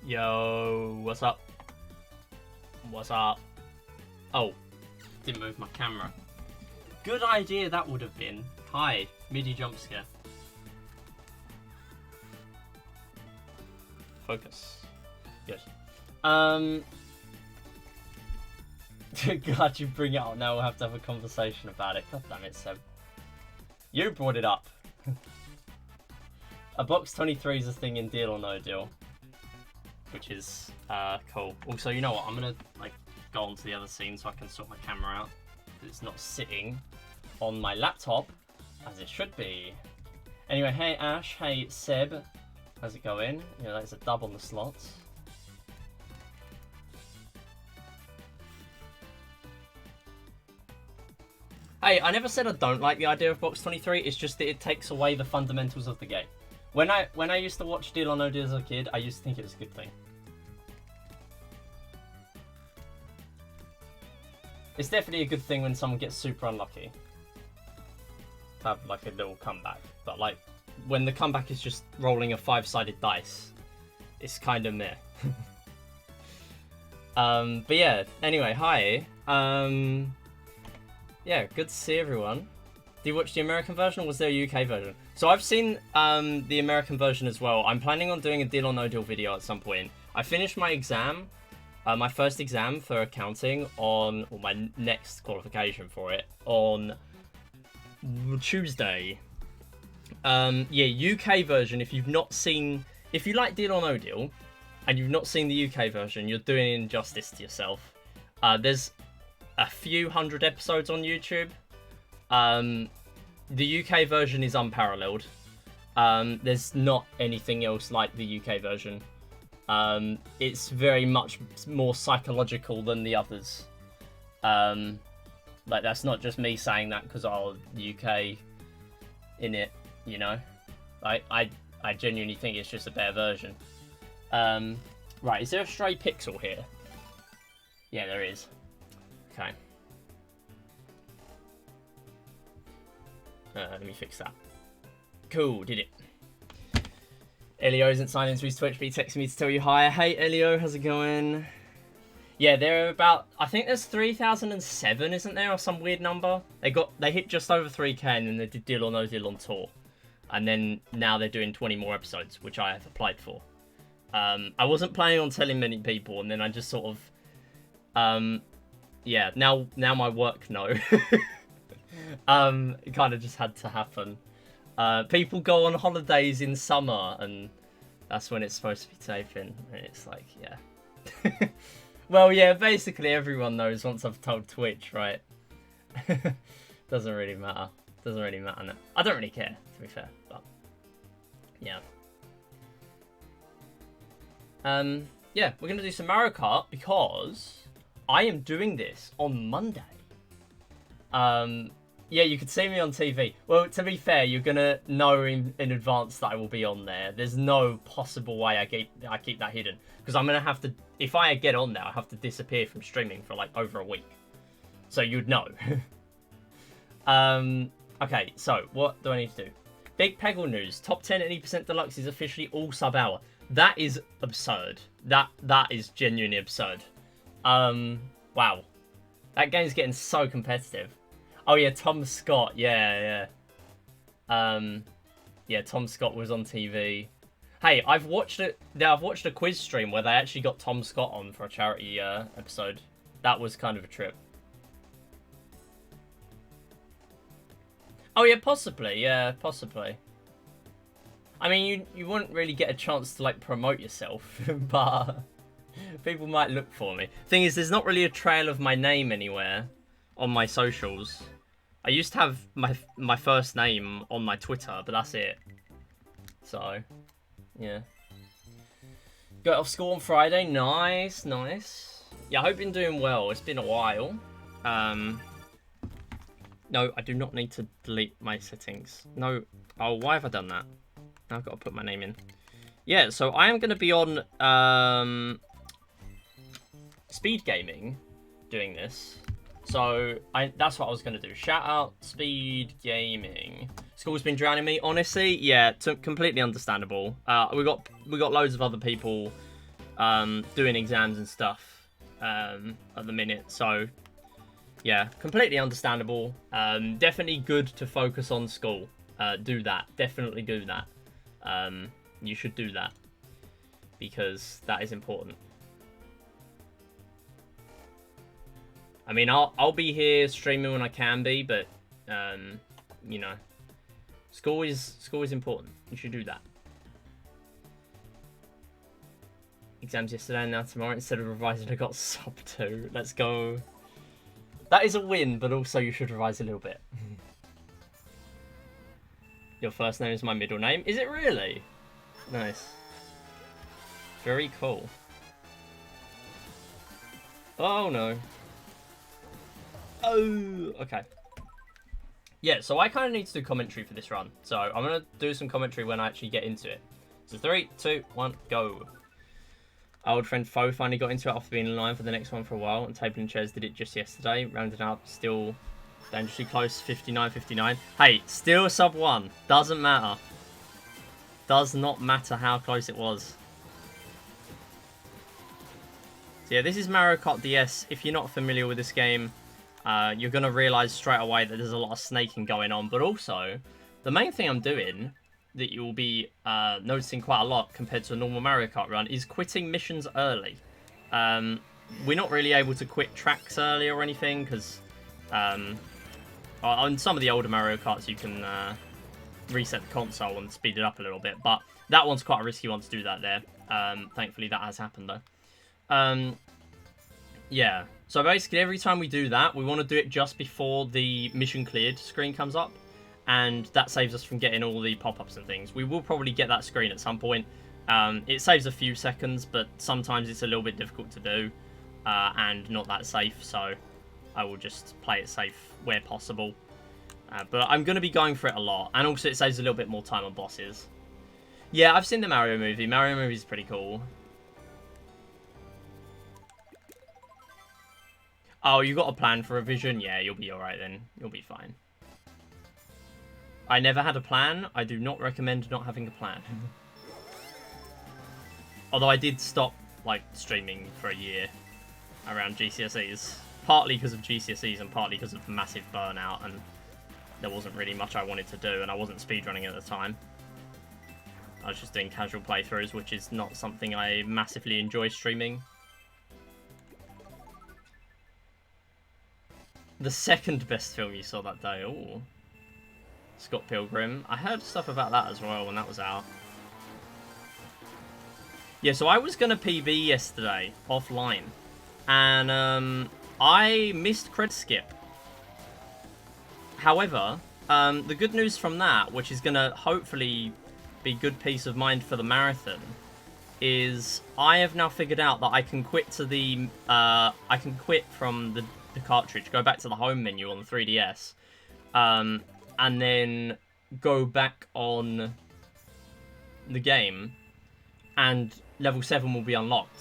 Yo, what's up? What's up? Oh, didn't move my camera. Good idea that would have been. Hi, MIDI jump scare. Focus. Good. Glad you bring it up. Now we'll have to have a conversation about it. God damn it, Seb. You brought it up. A box 23 is a thing in Deal or No Deal, which is cool. Also, you know what? I'm gonna go on to the other scene so I can sort my camera out. It's not sitting on my laptop as it should be. Anyway, hey Ash, hey Seb, how's it going? You know, there's a dub on the slots. Hey, I never said I don't like the idea of box 23. It's just that it takes away the fundamentals of the game. When I used to watch Deal or No Deal as a kid, I used to think it was a good thing. It's definitely a good thing when someone gets super unlucky to have like a little comeback. But like when the comeback is just rolling a 5-sided dice, it's kind of meh. But yeah, anyway, hi. Yeah, good to see everyone. Did you watch the American version or was there a UK version? So I've seen the American version as well. I'm planning on doing a Deal or No Deal video at some point. I finished my exam, my first exam for accounting on, or my next qualification for it, on Tuesday. Yeah, UK version, if you've not seen, if you like Deal or No Deal, and you've not seen the UK version, you're doing injustice to yourself. There's a few hundred episodes on YouTube. The UK version is unparalleled. There's not anything else like the UK version. It's very much more psychological than the others. Like, that's not just me saying that because the UK in it, you know. I genuinely think it's just a better version. Right, is there a stray pixel here? Yeah, there is. Okay. Let me fix that. Cool, did it. Elio isn't signed into his Twitch, but he texted me to tell you hi. Hey, Elio, how's it going? Yeah, they're about, I think there's 3,007, isn't there, or some weird number? They hit just over 3K, and then they did Deal or No Deal on tour. And then now they're doing 20 more episodes, which I have applied for. I wasn't planning on telling many people, and then I just sort of, yeah, now my work know. It kind of just had to happen. People go on holidays in summer, and that's when it's supposed to be taping. And it's like, yeah. Well, yeah, basically everyone knows once I've told Twitch, right? Doesn't really matter. Doesn't really matter now. I don't really care, to be fair, but yeah. Yeah, we're gonna do some Mario Kart because I am doing this on Monday. Yeah, you could see me on TV. Well, to be fair, you're gonna know in advance that I will be on there. There's no possible way I keep that hidden, because I'm gonna have to. If I get on there, I have to disappear from streaming for like over a week, so you'd know. Okay, so what do I need to do? Big Peggle news: Top 10 at 80% Deluxe is officially all sub-hour. That is absurd. That is genuinely absurd. Wow, that game's getting so competitive. Oh yeah, Tom Scott. Yeah. Yeah, Tom Scott was on TV. Hey, I've watched it. Yeah, I've watched a quiz stream where they actually got Tom Scott on for a charity episode. That was kind of a trip. Oh yeah, possibly. Yeah, possibly. I mean, you wouldn't really get a chance to like promote yourself, but people might look for me. Thing is, there's not really a trail of my name anywhere on my socials. I used to have my first name on my Twitter, but that's it. So, yeah. Got off school on Friday. Nice, nice. Yeah, I hope you're doing well. It's been a while. No, I do not need to delete my settings. No. Oh, why have I done that? Now I've got to put my name in. Yeah, so I am going to be on Speed Gaming doing this. So that's what I was going to do. Shout out Speed Gaming. School's been drowning me. Honestly, yeah, completely understandable. We got loads of other people doing exams and stuff at the minute. So yeah, completely understandable. Definitely good to focus on school. Do that. Definitely do that. You should do that because that is important. I mean, I'll be here streaming when I can be, but you know, school is important. You should do that. Exams yesterday and now tomorrow. Instead of revising, I got sub 2. Let's go. That is a win, but also you should revise a little bit. Your first name is my middle name. Is it really? Nice. Very cool. Oh no. Oh, okay. Yeah, so I kind of need to do commentary for this run. So I'm going to do some commentary when I actually get into it. So 3, 2, 1, go. Our old friend Fo finally got into it after being in line for the next one for a while. And Tabling Chairs did it just yesterday. Rounded up, still dangerously close, 59-59. Hey, still sub 1. Doesn't matter. Does not matter how close it was. So yeah, this is Mario Kart DS. If you're not familiar with this game, you're going to realise straight away that there's a lot of snaking going on. But also, the main thing I'm doing that you'll be noticing quite a lot compared to a normal Mario Kart run is quitting missions early. We're not really able to quit tracks early or anything because on some of the older Mario Karts you can reset the console and speed it up a little bit, but that one's quite a risky one to do that there. Thankfully that has happened though. Yeah, so basically every time we do that, we want to do it just before the mission cleared screen comes up, and that saves us from getting all the pop-ups and things. We will probably get that screen at some point. It saves a few seconds, but sometimes it's a little bit difficult to do and not that safe, so I will just play it safe where possible. But I'm going to be going for it a lot, and also it saves a little bit more time on bosses. Yeah, I've seen the Mario movie. Mario movie is pretty cool. Oh, you got a plan for a vision? Yeah, you'll be alright then. You'll be fine. I never had a plan. I do not recommend not having a plan. Although I did stop, like, streaming for a year around GCSEs. Partly because of GCSEs and partly because of massive burnout, and there wasn't really much I wanted to do, and I wasn't speedrunning at the time. I was just doing casual playthroughs, which is not something I massively enjoy streaming. The second best film you saw that day. Ooh. Scott Pilgrim. I heard stuff about that as well when that was out. Yeah, so I was going to PB yesterday, offline. And I missed credit skip. However, the good news from that, which is going to hopefully be good peace of mind for the marathon, is I have now figured out that I can quit to the I can quit from the cartridge, go back to the home menu on the 3DS, and then go back on the game, and level 7 will be unlocked.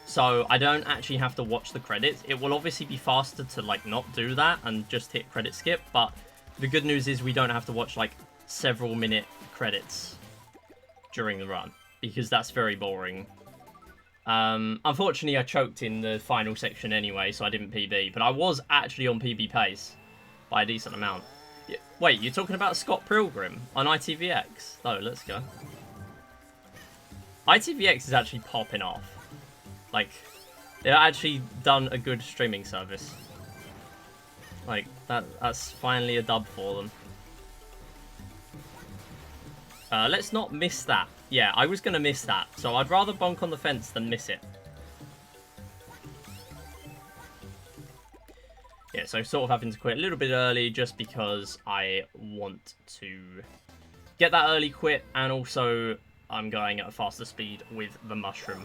So I don't actually have to watch the credits. It will obviously be faster to like not do that and just hit credit skip, but the good news is we don't have to watch like several minute credits during the run, because that's very boring. Unfortunately I choked in the final section anyway, so I didn't PB, but I was actually on PB pace by a decent amount. Wait, you're talking about Scott Pilgrim on ITVX? Oh, let's go. ITVX is actually popping off. Like, they've actually done a good streaming service. Like, that's finally a dub for them. Let's not miss that. Yeah, I was going to miss that, so I'd rather bonk on the fence than miss it. Yeah, so sort of having to quit a little bit early just because I want to get that early quit, and also I'm going at a faster speed with the mushroom.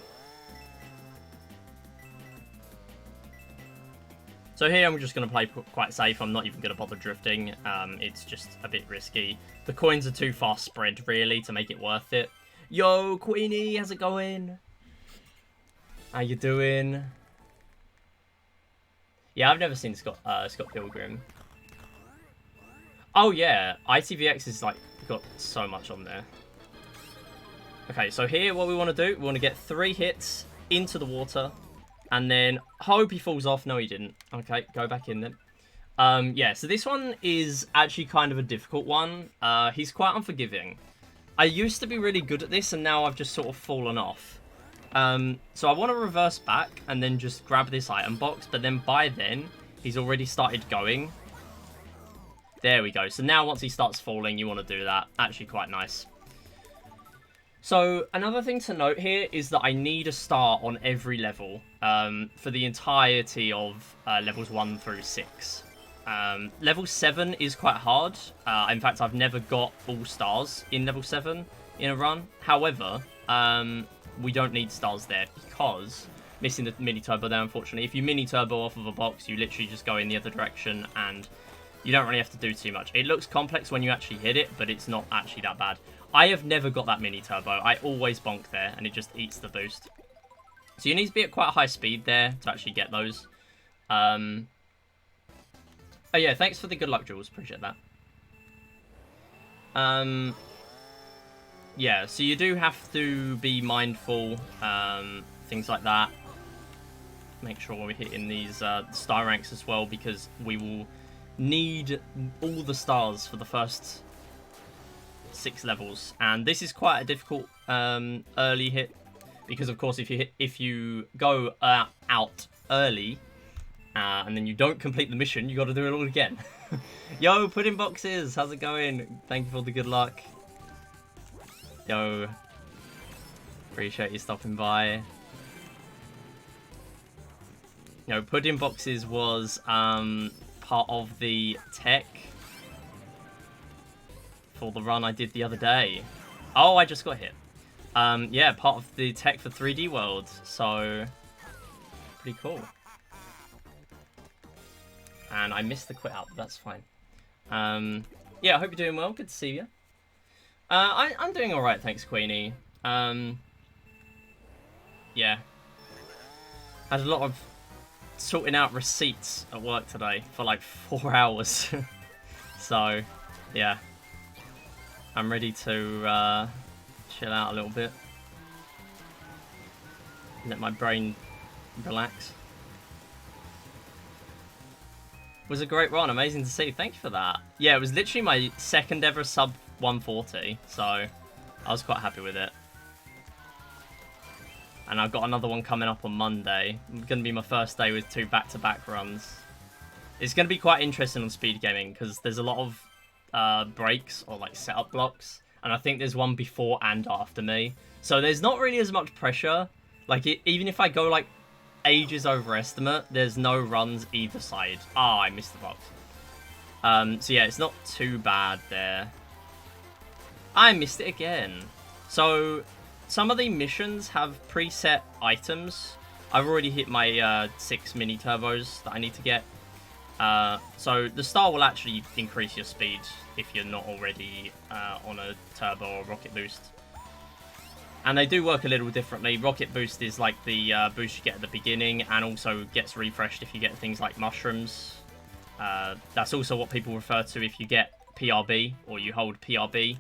So here I'm just going to play quite safe. I'm not even going to bother drifting. It's just a bit risky. The coins are too far spread, really, to make it worth it. Yo, Queenie, how's it going? How you doing? Yeah, I've never seen Scott Pilgrim. Oh yeah, ITVX is like got so much on there. Okay, so here what we want to do, we want to get 3 hits into the water, and then hope he falls off. No, he didn't. Okay, go back in then. Yeah, so this one is actually kind of a difficult one. He's quite unforgiving. I used to be really good at this, and now I've just sort of fallen off. So I want to reverse back and then just grab this item box, but then by then, he's already started going. There we go. So now once he starts falling, you want to do that. Actually quite nice. So another thing to note here is that I need a star on every level for the entirety of levels 1 through 6. Level 7 is quite hard. In fact, I've never got all stars in level 7 in a run. However, we don't need stars there because missing the mini turbo there, unfortunately. If you mini turbo off of a box, you literally just go in the other direction and you don't really have to do too much. It looks complex when you actually hit it, but it's not actually that bad. I have never got that mini turbo. I always bonk there and it just eats the boost. So you need to be at quite a high speed there to actually get those. Oh yeah, thanks for the good luck, Jules. Appreciate that. Yeah, so you do have to be mindful, things like that. make sure we're hitting these star ranks as well, because we will need all the stars for the first 6 levels. And this is quite a difficult early hit, because of course if you go out early and then you don't complete the mission, you got to do it all again. Yo, Pudding Boxes, how's it going? Thank you for the good luck. Yo, appreciate you stopping by. You know, Pudding Boxes was part of the tech for the run I did the other day. Oh, I just got hit. Yeah, part of the tech for 3D World, so pretty cool. And I missed the quit out, but that's fine. Yeah, I hope you're doing well. Good to see you. I'm doing all right, thanks, Queenie. Yeah, had a lot of sorting out receipts at work today for like 4 hours. So, yeah, I'm ready to chill out a little bit, let my brain relax. It was a great run, amazing to see. Thank you for that. Yeah, it was literally my second ever sub 140, so I was quite happy with it. And I've got another one coming up on Monday. It's going to be my first day with 2 back-to-back runs. It's going to be quite interesting on speed gaming, because there's a lot of breaks or like setup blocks, and I think there's one before and after me. So there's not really as much pressure. Like, even if I go like ages over estimate, there's no runs either side. Ah, I missed the box. So yeah, it's not too bad there. I missed it again. So some of the missions have preset items. I've already hit my 6 mini turbos that I need to get. So the star will actually increase your speed if you're not already on a turbo or rocket boost. And they do work a little differently. Rocket boost is like the boost you get at the beginning, and also gets refreshed if you get things like mushrooms. That's also what people refer to if you get PRB, or you hold PRB,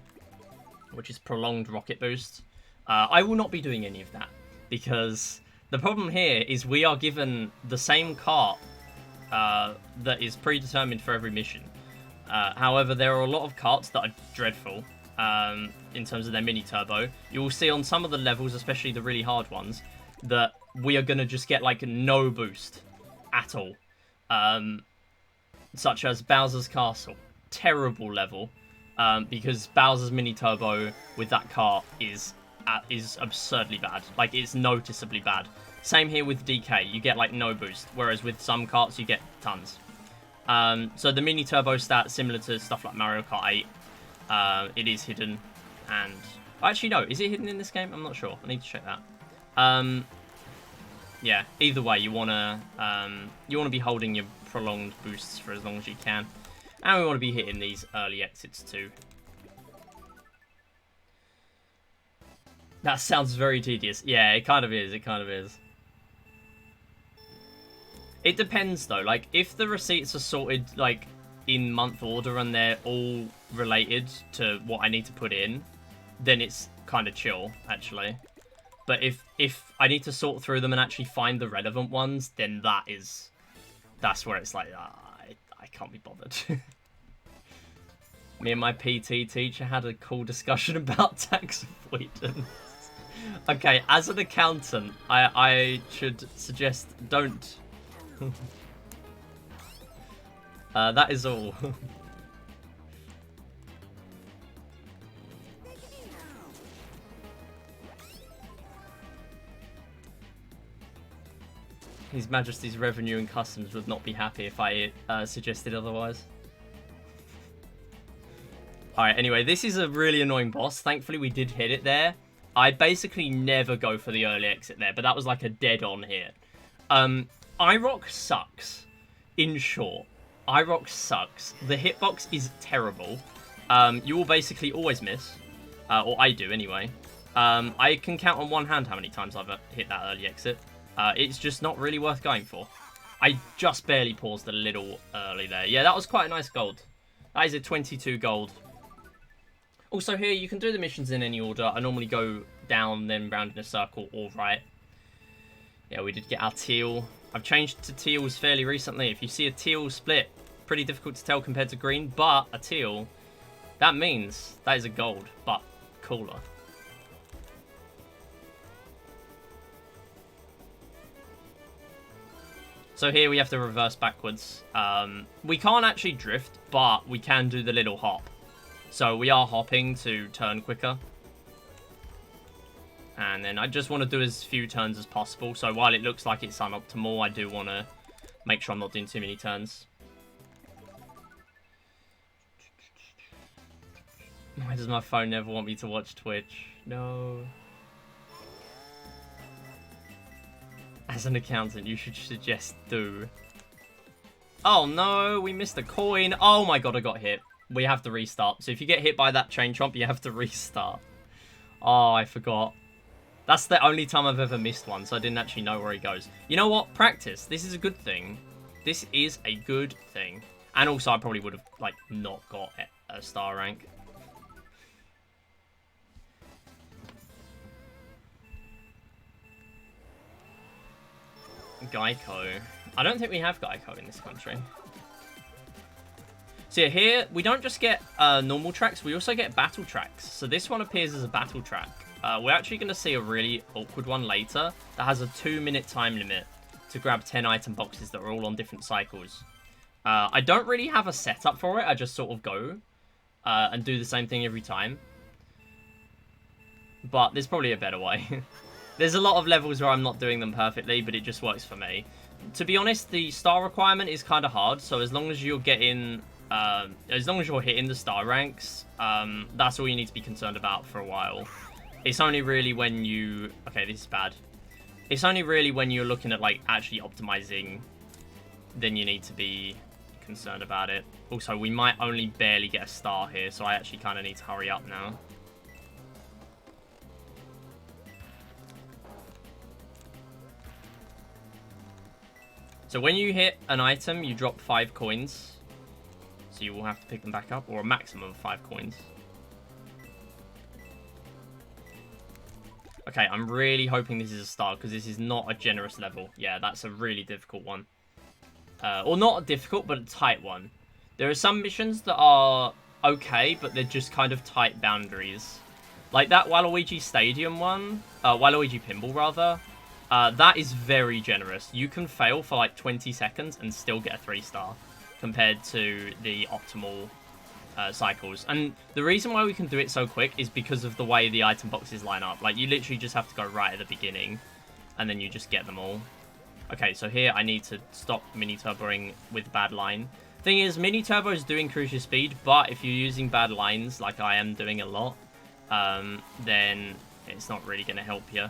which is prolonged rocket boost. I will not be doing any of that, because the problem here is we are given the same cart that is predetermined for every mission. However, there are a lot of carts that are dreadful in terms of their mini turbo. You will see on some of the levels, especially the really hard ones, that we are going to just get like no boost at all. Such as Bowser's Castle. Terrible level, because Bowser's mini turbo with that cart is absurdly bad. Like, it's noticeably bad. Same here with DK, you get like no boost, whereas with some carts you get tons. So the mini turbo stat, similar to stuff like Mario Kart 8, it is hidden. And actually, no, is it hidden in this game? I'm not sure. I need to check that. Yeah, either way, you wanna be holding your prolonged boosts for as long as you can, and we want to be hitting these early exits too. That sounds very tedious. Yeah, it kind of is. It kind of is. It depends though. Like, if the receipts are sorted like in month order and they're all related to what I need to put in, then it's kind of chill, actually. But if I need to sort through them and actually find the relevant ones, then that's where it's like, I can't be bothered. Me and my PT teacher had a cool discussion about tax avoidance. Okay, as an accountant, I should suggest don't. That is all. His Majesty's Revenue and Customs would not be happy if I suggested otherwise. Alright, anyway, this is a really annoying boss. Thankfully, we did hit it there. I basically never go for the early exit there, but that was like a dead-on hit. iRock sucks. In short, iRock sucks. The hitbox is terrible. You will basically always miss. Or I do, anyway. I can count on one hand how many times I've hit that early exit. It's just not really worth going for. I just barely paused a little early there. Yeah, that was quite a nice gold. That is a 22 gold. Also here, you can do the missions in any order. I normally go down, then round in a circle, or right. Yeah, we did get our teal. I've changed to teals fairly recently. If you see a teal split, pretty difficult to tell compared to green, but a teal, that means that is a gold, but cooler. So here we have to reverse backwards. We can't actually drift, but we can do the little hop. So we are hopping to turn quicker. And then I just want to do as few turns as possible. So while it looks like it's unoptimal, I do want to make sure I'm not doing too many turns. Why does my phone never want me to watch Twitch? No. As an accountant, you should suggest do. Oh no, we missed a coin. Oh my god, I got hit. We have to restart. So if you get hit by that chain chomp, you have to restart. Oh, I forgot. That's the only time I've ever missed one, so I didn't actually know where he goes. You know what? Practice. This is a good thing. This is a good thing. And also, I probably would have, like, not got a star rank. Geico. I don't think we have Geico in this country. So yeah, here, we don't just get normal tracks, we also get battle tracks. So this one appears as a battle track. We're actually going to see a really awkward one later that has a 2-minute time limit to grab 10 item boxes that are all on different cycles. I don't really have a setup for it, I just sort of go and do the same thing every time. But there's probably a better way. There's a lot of levels where I'm not doing them perfectly, but it just works for me. To be honest, the star requirement is kind of hard, so as long as you're getting... as long as you're hitting the star ranks, that's all you need to be concerned about for a while. It's only really when you... Okay, this is bad. It's only really when you're looking at, like, actually optimizing, then you need to be concerned about it. Also, we might only barely get a star here, so I actually kind of need to hurry up now. So when you hit an item, you drop 5 coins. So you will have to pick them back up, or a maximum of 5 coins. Okay, I'm really hoping this is a star, because this is not a generous level. Yeah, that's a really difficult one. Or not difficult, but a tight one. There are some missions that are okay, but they're just kind of tight boundaries. Like that Waluigi Stadium one, Waluigi Pinball rather, that is very generous. You can fail for like 20 seconds and still get a 3-star compared to the optimal cycles. And the reason why we can do it so quick is because of the way the item boxes line up. Like, you literally just have to go right at the beginning, and then you just get them all. Okay, so here I need to stop mini-turboing with bad line. Thing is, mini-turbos do increase your speed, but if you're using bad lines, like I am doing a lot, then it's not really going to help you.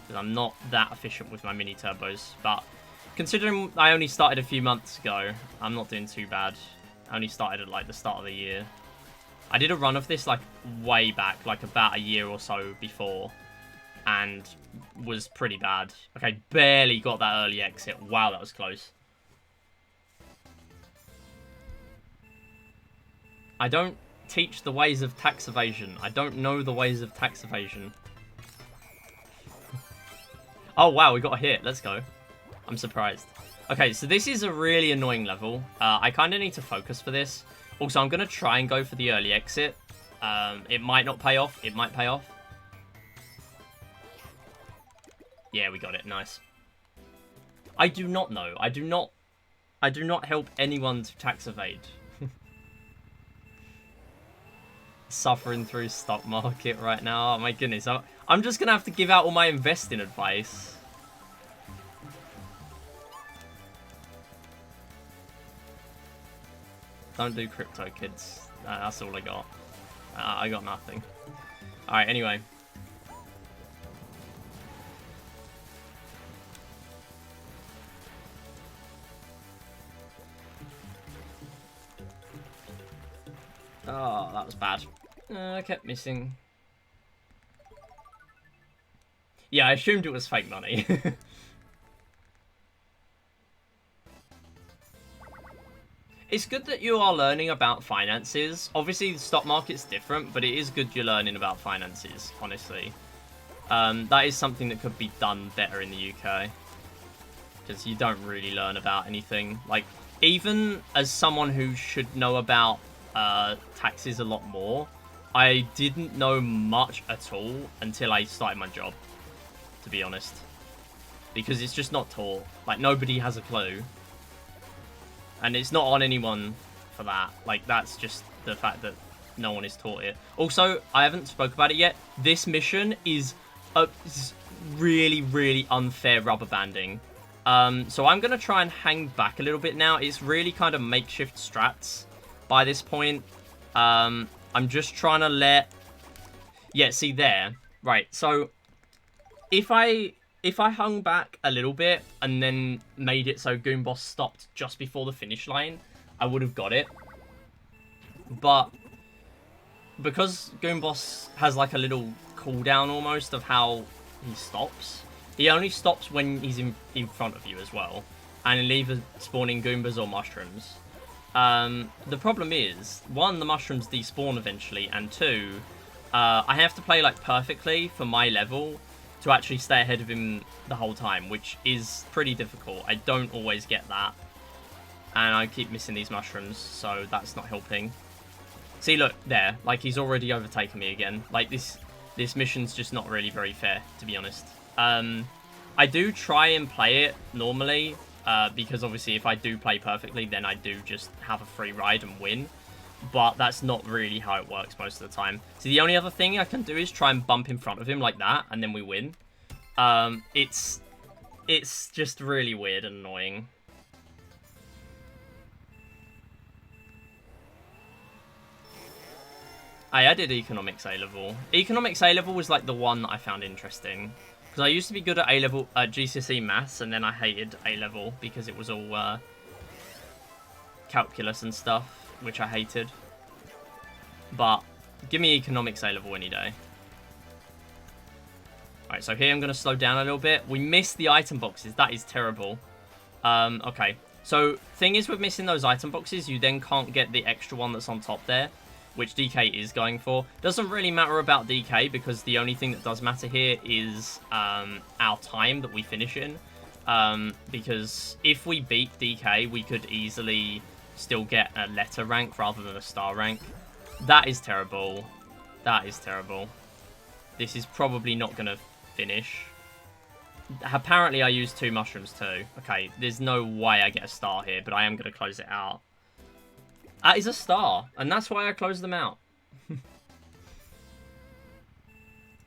Because I'm not that efficient with my mini-turbos. But considering I only started a few months ago, I'm not doing too bad. I only started at like the start of the year. I did a run of this like way back, like about a year or so before, and was pretty bad. Okay, barely got that early exit. Wow, that was close. I don't teach the ways of tax evasion. I don't know the ways of tax evasion. Oh wow, we got a hit. Let's go. I'm surprised. Okay, so this is a really annoying level. I kind of need to focus for this. Also, I'm going to try and go for the early exit. It might not pay off. It might pay off. Yeah, we got it. Nice. I do not know. I do not help anyone to tax evade. Suffering through stock market right now. Oh my goodness. I'm just going to have to give out all my investing advice. Don't do crypto, kids. That's all I got. I got nothing. Alright, anyway. Oh, that was bad. I kept missing. Yeah, I assumed it was fake money. It's good that you are learning about finances. Obviously, the stock market's different, but it is good you're learning about finances, honestly. That is something that could be done better in the UK. because you don't really learn about anything. Like, even as someone who should know about taxes a lot more, I didn't know much at all until I started my job, to be honest. Because it's just not taught. Like, nobody has a clue. And it's not on anyone for that. Like, that's just the fact that no one is taught it. Also, I haven't spoke about it yet. This mission is really, really unfair rubber banding. So I'm going to try and hang back a little bit now. It's really kind of makeshift strats by this point. I'm just trying to let... Yeah, see there. Right, so if I hung back a little bit and then made it so Goon Boss stopped just before the finish line, I would have got it. But because Goon Boss has like a little cooldown almost of how he stops, he only stops when he's in front of you as well. And he'll either spawn in Goombas or mushrooms. The problem is, one, the mushrooms despawn eventually, and two, I have to play like perfectly for my level to actually stay ahead of him the whole time, which is pretty difficult. I don't always get that. And I keep missing these mushrooms, so that's not helping. See, look, there. Like, he's already overtaken me again. Like, this mission's just not really very fair, to be honest. I do try and play it normally, because obviously if I do play perfectly, then I do just have a free ride and win. But that's not really how it works most of the time. So the only other thing I can do is try and bump in front of him like that, and then we win. It's just really weird and annoying. I did Economics A-Level. Economics A-Level was like the one that I found interesting. Because I used to be good at A-Level, GCSE Maths, and then I hated A-Level because it was all calculus and stuff, which I hated. But give me Economics A-Level any day. Alright, so here I'm going to slow down a little bit. We missed the item boxes. That is terrible. Okay. So, thing is with missing those item boxes, you then can't get the extra one that's on top there, which DK is going for. Doesn't really matter about DK, because the only thing that does matter here is our time that we finish in. Because if we beat DK, we could easily still get a letter rank rather than a star rank. That is terrible. That is terrible. This is probably not going to finish. Apparently I used 2 mushrooms too. Okay, there's no way I get a star here, but I am going to close it out. That is a star, and that's why I closed them out.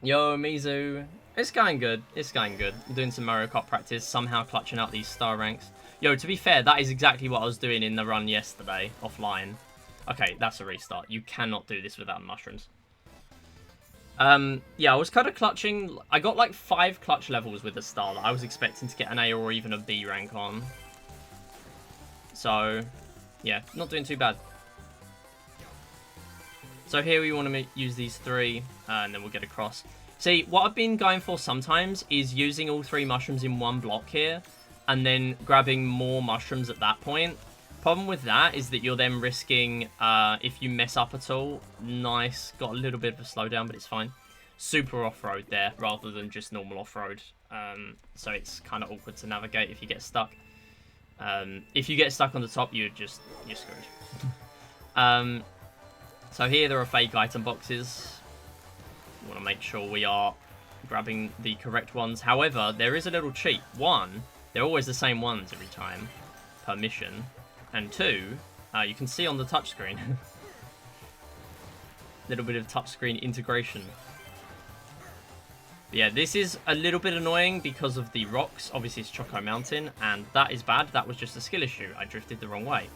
Yo, Mizu. It's going good. It's going good. I'm doing some Mario Kart practice, somehow clutching out these star ranks. Yo, to be fair, that is exactly what I was doing in the run yesterday, offline. Okay, that's a restart. You cannot do this without mushrooms. Yeah, I was kind of clutching. I got like 5 clutch levels with a star that I was expecting to get an A or even a B rank on. So, yeah, not doing too bad. So here we want to use these 3, and then we'll get across. See, what I've been going for sometimes is using all 3 mushrooms in one block here, and then grabbing more mushrooms at that point. Problem with that is that you're then risking, if you mess up at all, nice, got a little bit of a slowdown, but it's fine. Super off-road there, rather than just normal off-road. So it's kind of awkward to navigate if you get stuck. If you get stuck on the top, you're screwed. So here there are fake item boxes. We want to make sure we are grabbing the correct ones. However, there is a little cheat. 1, they're always the same ones every time per mission. And 2, you can see on the touchscreen. Little bit of touchscreen integration. But yeah, this is a little bit annoying because of the rocks. Obviously, it's Choco Mountain, and that is bad. That was just a skill issue. I drifted the wrong way.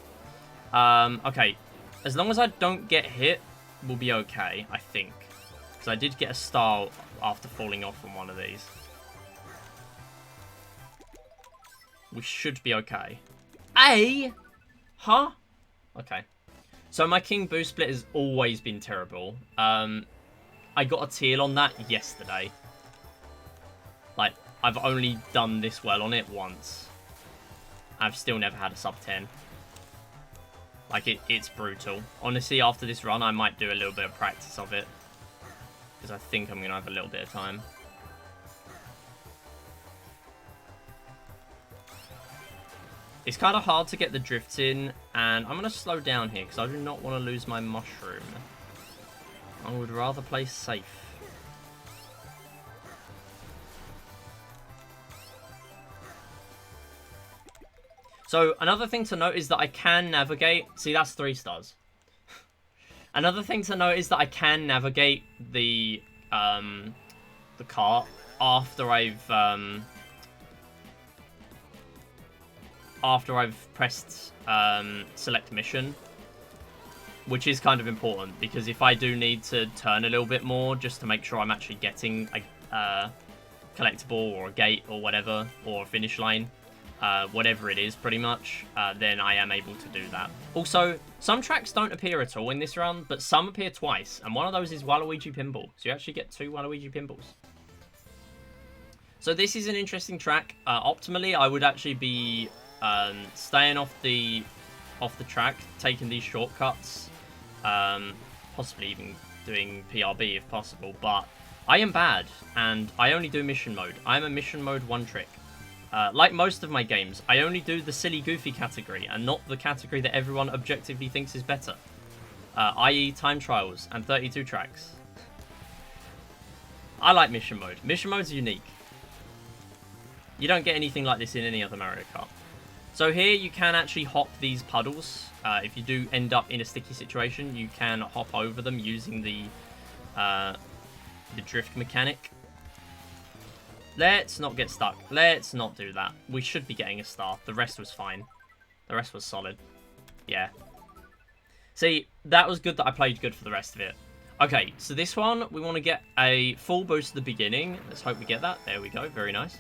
Okay, as long as I don't get hit, we'll be okay, I think. Because I did get a star after falling off on one of these. We should be okay. A? Huh? Okay. So my King Boost Split has always been terrible. I got a teal on that yesterday. Like, I've only done this well on it once. I've still never had a sub 10. Like, it's brutal. Honestly, after this run, I might do a little bit of practice of it. Because I think I'm going to have a little bit of time. It's kind of hard to get the drifts in, and I'm going to slow down here because I do not want to lose my mushroom. I would rather play safe. So another thing to note is that I can navigate. See, that's 3 stars. Another thing to note is that I can navigate the cart after I've pressed select mission, which is kind of important because if I do need to turn a little bit more just to make sure I'm actually getting a collectible or a gate or whatever, or a finish line, whatever it is pretty much, then I am able to do that. Also, some tracks don't appear at all in this round, but some appear twice, and one of those is Waluigi Pinball, so you actually get 2 Waluigi Pinballs. So this is an interesting track. Optimally, I would actually be staying off the track, taking these shortcuts, possibly even doing PRB if possible, but I am bad, and I only do mission mode. I'm a mission mode one trick. Like most of my games, I only do the silly goofy category, and not the category that everyone objectively thinks is better, i.e. time trials and 32 tracks. I like mission mode. Mission mode's unique. You don't get anything like this in any other Mario Kart. So here you can actually hop these puddles. If you do end up in a sticky situation, you can hop over them using the drift mechanic. Let's not get stuck. Let's not do that. We should be getting a star. The rest was fine. The rest was solid. Yeah. See, that was good that I played good for the rest of it. Okay, so this one, we want to get a full boost at the beginning. Let's hope we get that. There we go. Very nice.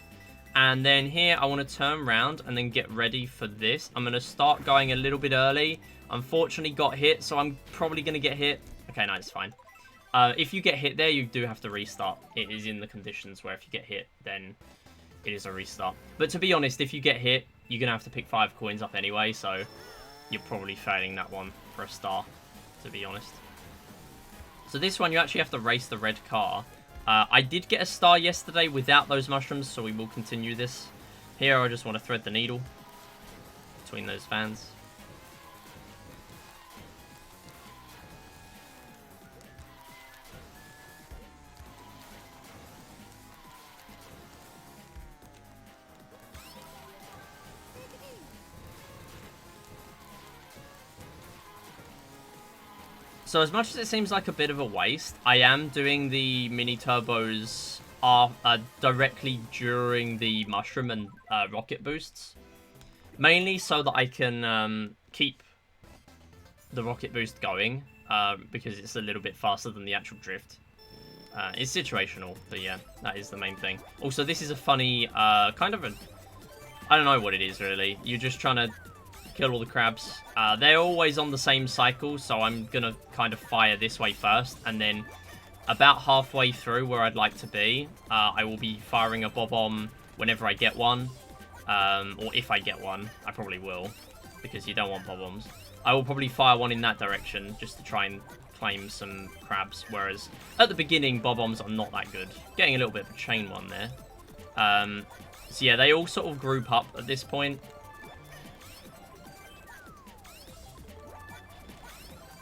And then here, I want to turn around and then get ready for this. I'm going to start going a little bit early. Unfortunately, got hit, so I'm probably going to get hit. Okay, no, it's fine. If you get hit there, you do have to restart. It is in the conditions where if you get hit, then it is a restart. But to be honest, if you get hit, you're going to have to pick 5 coins up anyway, so you're probably failing that one for a star, to be honest. So this one, you actually have to race the red car. I did get a star yesterday without those mushrooms, so we will continue this. Here, I just want to thread the needle between those fans. So as much as it seems like a bit of a waste, I am doing the mini turbos directly during the mushroom and rocket boosts. Mainly so that I can keep the rocket boost going, because it's a little bit faster than the actual drift. It's situational, but yeah, that is the main thing. Also, this is a funny, kind of a... I don't know what it is, really. You're just trying to kill all the crabs. They're always on the same cycle, so I'm gonna kind of fire this way first, and then about halfway through where I'd like to be, I will be firing a bob-omb whenever I get one, or if I get one. I probably will, because you don't want bob-ombs. I will probably fire one in that direction, just to try and claim some crabs, whereas at the beginning, bob-ombs are not that good. Getting a little bit of a chain one there. So yeah, they all sort of group up at this point.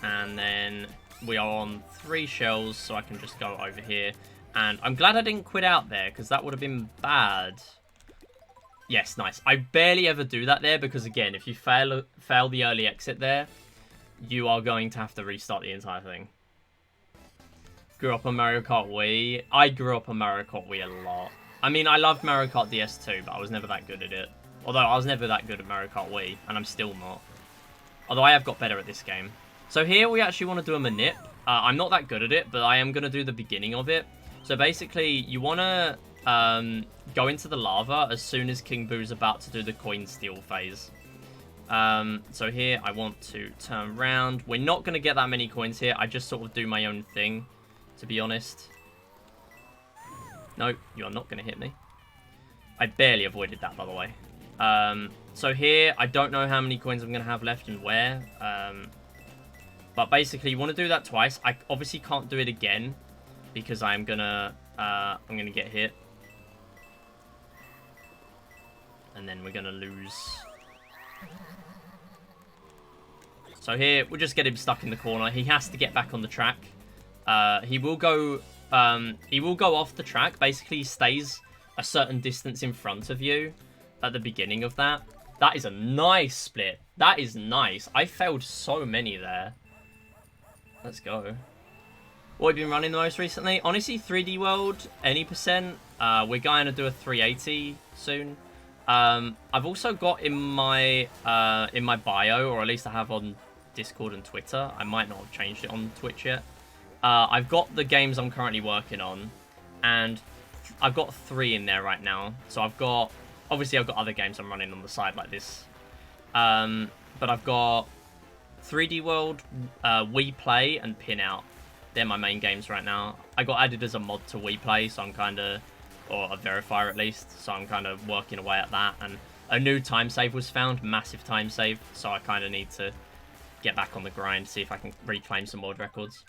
And then we are on 3 shells, so I can just go over here. And I'm glad I didn't quit out there, because that would have been bad. Yes, nice. I barely ever do that there, because again, if you fail the early exit there, you are going to have to restart the entire thing. Grew up on Mario Kart Wii. I grew up on Mario Kart Wii a lot. I mean, I loved Mario Kart DS too, but I was never that good at it. Although, I was never that good at Mario Kart Wii, and I'm still not. Although, I have got better at this game. So here we actually want to do a manip. I'm not that good at it, but I am going to do the beginning of it. So basically, you want to go into the lava as soon as King Boo's about to do the coin steal phase. So here I want to turn around. We're not going to get that many coins here. I just sort of do my own thing, to be honest. No, you are not going to hit me. I barely avoided that, by the way. So here, I don't know how many coins I'm going to have left and where. But basically, you want to do that twice. I obviously can't do it again because I'm gonna get hit, and then we're gonna lose So here, we'll just get him stuck in the corner. He has to get back on the track. He will go off the track. Basically, he stays a certain distance in front of you at the beginning of that. That is a nice split. That is nice. I failed so many there. Let's go. What have you been running the most recently? Honestly, 3D World, any percent. We're going to do a 380 soon. I've also got in my bio, or at least I have on Discord and Twitter. I might not have changed it on Twitch yet. I've got the games I'm currently working on, and I've got 3 in there right now. So obviously I've got other games I'm running on the side like this. But I've got 3D World, Wii Play, and Pin Out. They're my main games right now. I got added as a mod to Wii Play, so I'm kind of, or a verifier at least, so I'm kind of working away at that. And a new time save was found, massive time save, so I kind of need to get back on the grind, see if I can reclaim some world records.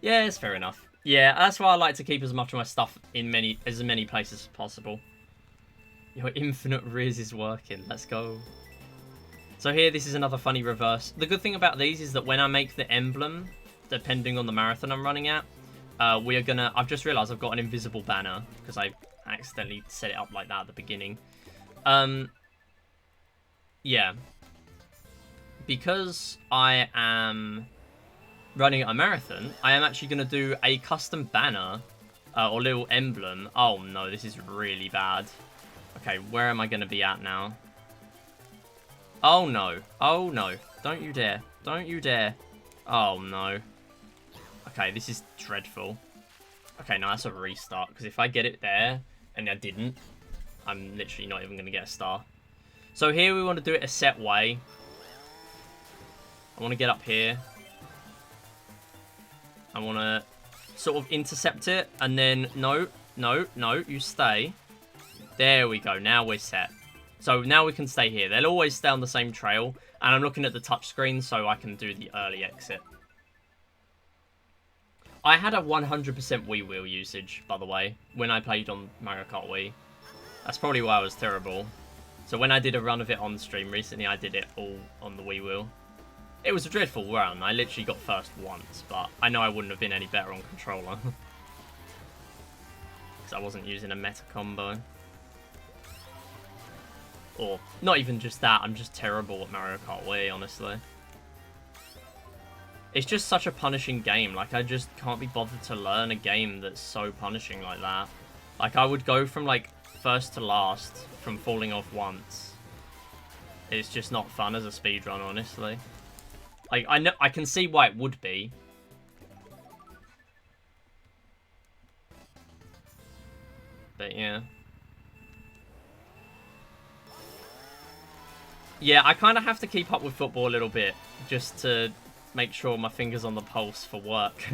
Yeah, it's fair enough. Yeah, that's why I like to keep as much of my stuff in as many places as possible. Your infinite Riz is working. Let's go. So here, this is another funny reverse. The good thing about these is that when I make the emblem, depending on the marathon I'm running at, I've just realised I've got an invisible banner because I accidentally set it up like that at the beginning. Yeah. Because I am running a marathon, I am actually going to do a custom banner or little emblem. Oh no, this is really bad. Okay, where am I going to be at now? Oh no. Oh no. Don't you dare. Don't you dare. Oh no. Okay, this is dreadful. Okay, now that's a restart, because if I get it there and I didn't, I'm literally not even going to get a star. So here we want to do it a set way. I want to get up here. I want to sort of intercept it, and then no, you stay. There we go, now we're set. So now we can stay here. They'll always stay on the same trail, and I'm looking at the touchscreen so I can do the early exit. I had a 100% Wii wheel usage, by the way, when I played on Mario Kart Wii. That's probably why I was terrible. So when I did a run of it on stream recently, I did it all on the Wii wheel. It was a dreadful run. I literally got first once, but I know I wouldn't have been any better on controller. Because I wasn't using a meta combo. Or, not even just that, I'm just terrible at Mario Kart Wii, honestly. It's just such a punishing game. Like, I just can't be bothered to learn a game that's so punishing like that. Like, I would go from, like, first to last from falling off once. It's just not fun as a speedrun, honestly. Like, I can see why it would be. But, yeah. Yeah, I kind of have to keep up with football a little bit, just to make sure my finger's on the pulse for work.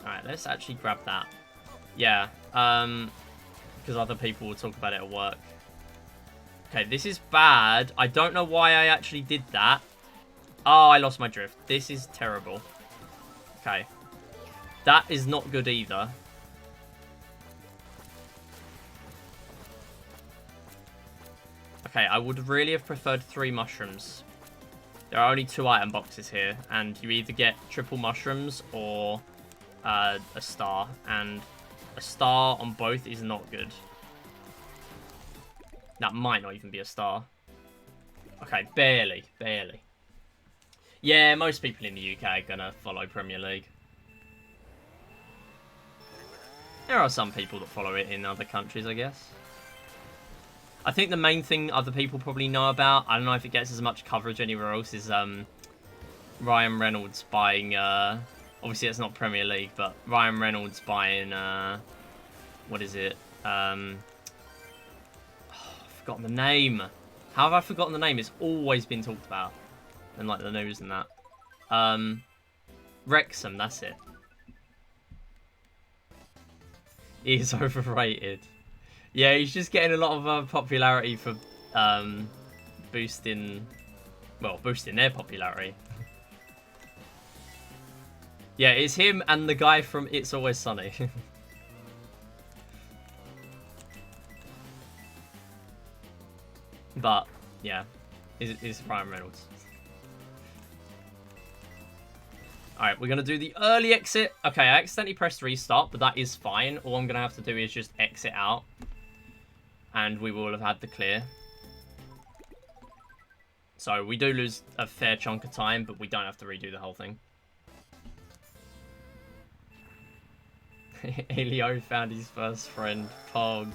Alright, let's actually grab that. Yeah, because other people will talk about it at work. Okay, this is bad. I don't know why I actually did that. Oh, I lost my drift. This is terrible. Okay. That is not good either. Okay, I would really have preferred 3 mushrooms. There are only 2 item boxes here, and you either get triple mushrooms or a star, and a star on both is not good. That might not even be a star. Okay, barely, barely. Yeah, most people in the UK are gonna follow Premier League. There are some people that follow it in other countries, I guess. I think the main thing other people probably know about, I don't know if it gets as much coverage anywhere else, is Ryan Reynolds buying, obviously it's not Premier League, but Ryan Reynolds buying, what is it? I've forgotten the name. How have I forgotten the name? It's always been talked about in like the news and that. Wrexham, that's it. He's overrated. Yeah, he's just getting a lot of popularity for boosting their popularity. Yeah, it's him and the guy from It's Always Sunny. But, yeah. is Ryan Reynolds. Alright, we're going to do the early exit. Okay, I accidentally pressed restart, but that is fine. All I'm going to have to do is just exit out. And we will have had the clear. So we do lose a fair chunk of time, but we don't have to redo the whole thing. Elio found his first friend, Pog.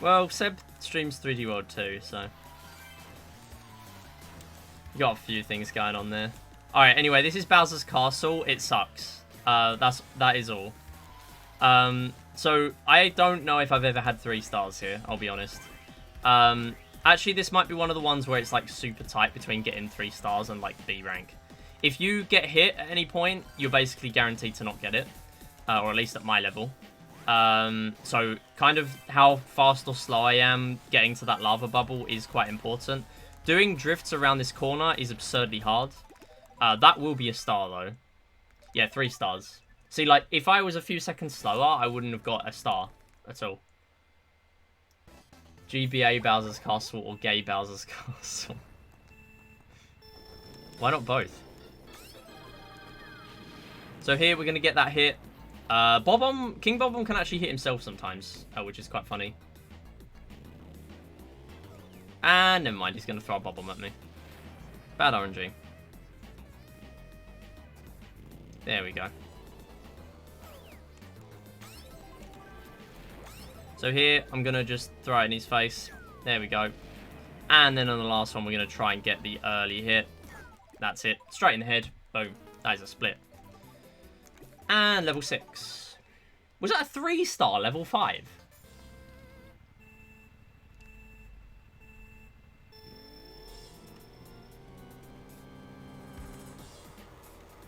Well, Seb streams 3D World too, so... You got a few things going on there. Alright, anyway, this is Bowser's Castle. It sucks. That is all. So, I don't know if I've ever had 3 stars here, I'll be honest. Actually, this might be one of the ones where it's, like, super tight between getting 3 stars and, like, B rank. If you get hit at any point, you're basically guaranteed to not get it. Or at least at my level. So, kind of how fast or slow I am getting to that lava bubble is quite important. Doing drifts around this corner is absurdly hard. That will be a star, though. Yeah, 3 stars. See, like, if I was a few seconds slower, I wouldn't have got a star at all. GBA Bowser's Castle or Gay Bowser's Castle. Why not both? So here we're going to get that hit. King Bob-omb can actually hit himself sometimes, which is quite funny. And never mind, he's going to throw a Bob-omb at me. Bad RNG. There we go. So here, I'm going to just throw it in his face. There we go. And then on the last one, we're going to try and get the early hit. That's it. Straight in the head. Boom. That is a split. And level 6. Was that a 3-star level 5?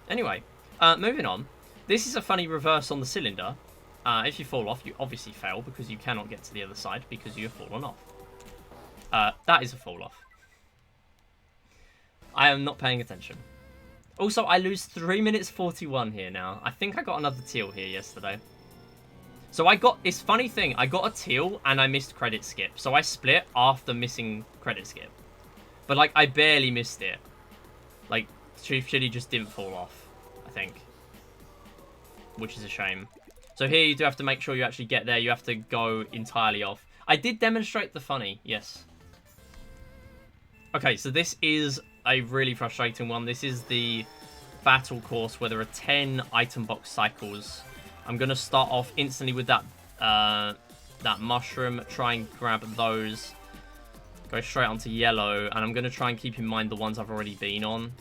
Anyway, moving on. This is a funny reverse on the cylinder. If you fall off, you obviously fail because you cannot get to the other side because you have fallen off. That is a fall off. I am not paying attention. Also, I lose 3 minutes 41 here now. I think I got another teal here yesterday. So I got this funny thing. I got a teal and I missed credit skip. So I split after missing credit skip. But, like, I barely missed it. Like, Chief Chili just didn't fall off, I think. Which is a shame. So here you do have to make sure you actually get there. You have to go entirely off. I did demonstrate the funny, yes. Okay, so this is a really frustrating one. This is the battle course where there are 10 item box cycles. I'm going to start off instantly with that that mushroom. Try and grab those. Go straight onto yellow. And I'm going to try and keep in mind the ones I've already been on.